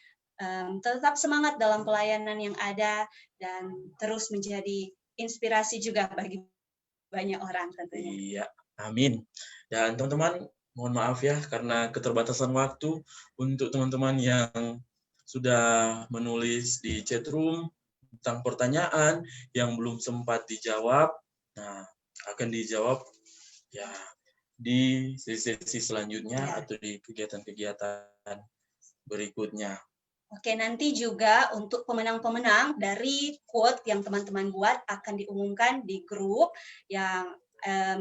tetap semangat dalam pelayanan yang ada, dan terus menjadi inspirasi juga bagi banyak orang tentunya. Iya, amin. Dan teman-teman, mohon maaf ya, karena keterbatasan waktu, untuk teman-teman yang sudah menulis di chat room tentang pertanyaan yang belum sempat dijawab, nah akan dijawab ya di sesi selanjutnya atau di kegiatan-kegiatan berikutnya. Oke, nanti juga untuk pemenang-pemenang dari quote yang teman-teman buat akan diumumkan di grup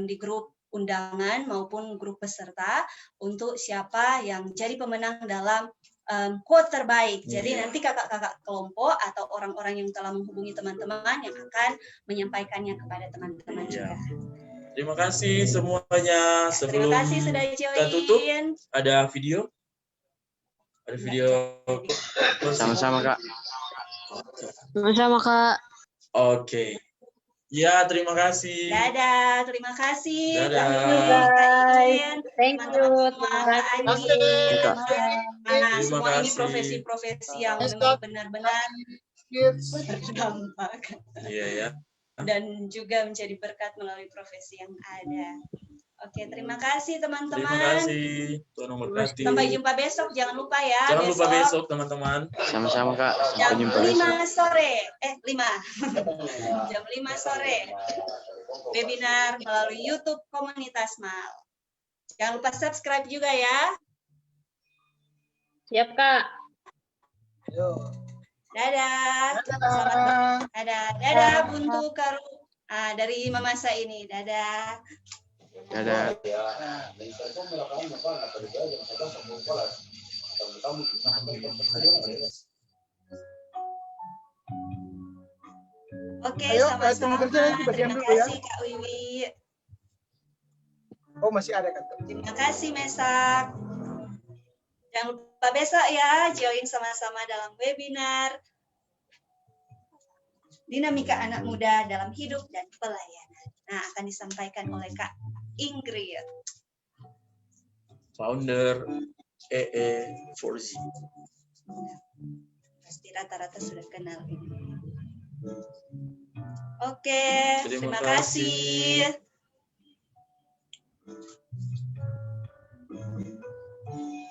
di grup undangan maupun grup peserta untuk siapa yang jadi pemenang dalam quote terbaik. Jadi nanti kakak-kakak kelompok atau orang-orang yang telah menghubungi teman-teman yang akan menyampaikannya kepada teman-teman juga. Terima kasih semuanya. Sebelum terima kasih sudah join. Kita tutup, ada video. Ada video. Sama-sama, Kak. Sama-sama, Kak. Oke. Ya, terima kasih. Dadah, terima kasih. Dadah. Thank you. Terima kasih. Semua ini profesi-profesi yang benar-benar berdampak. Iya ya. Dan juga menjadi berkat melalui profesi yang ada. Oke, terima kasih teman-teman. Terima kasih. Tuhan memberkati. Sampai jumpa besok. Jangan lupa ya. Jangan lupa besok teman-teman. Sama-sama Kak. Jam 5 sore. 5. Jam 5 sore. Webinar melalui YouTube Komunitas Mal. Jangan lupa subscribe juga ya. Siap, Kak. Dadah. Selamat dadah Buntu Karu dari Mama Sa ini. Dadah. Dadah. Oke, Ayo, sama-sama. Terima kasih Kak Wiwi. Oh, masih ada kan? Terima kasih Mesak. Jangan lupa besok ya, join sama-sama dalam webinar Dinamika Anak Muda dalam Hidup dan Pelayanan. Nah, akan disampaikan oleh Kak Ingrid, founder EE4Z. Pasti rata-rata sudah kenal ini. Oke, terima kasih.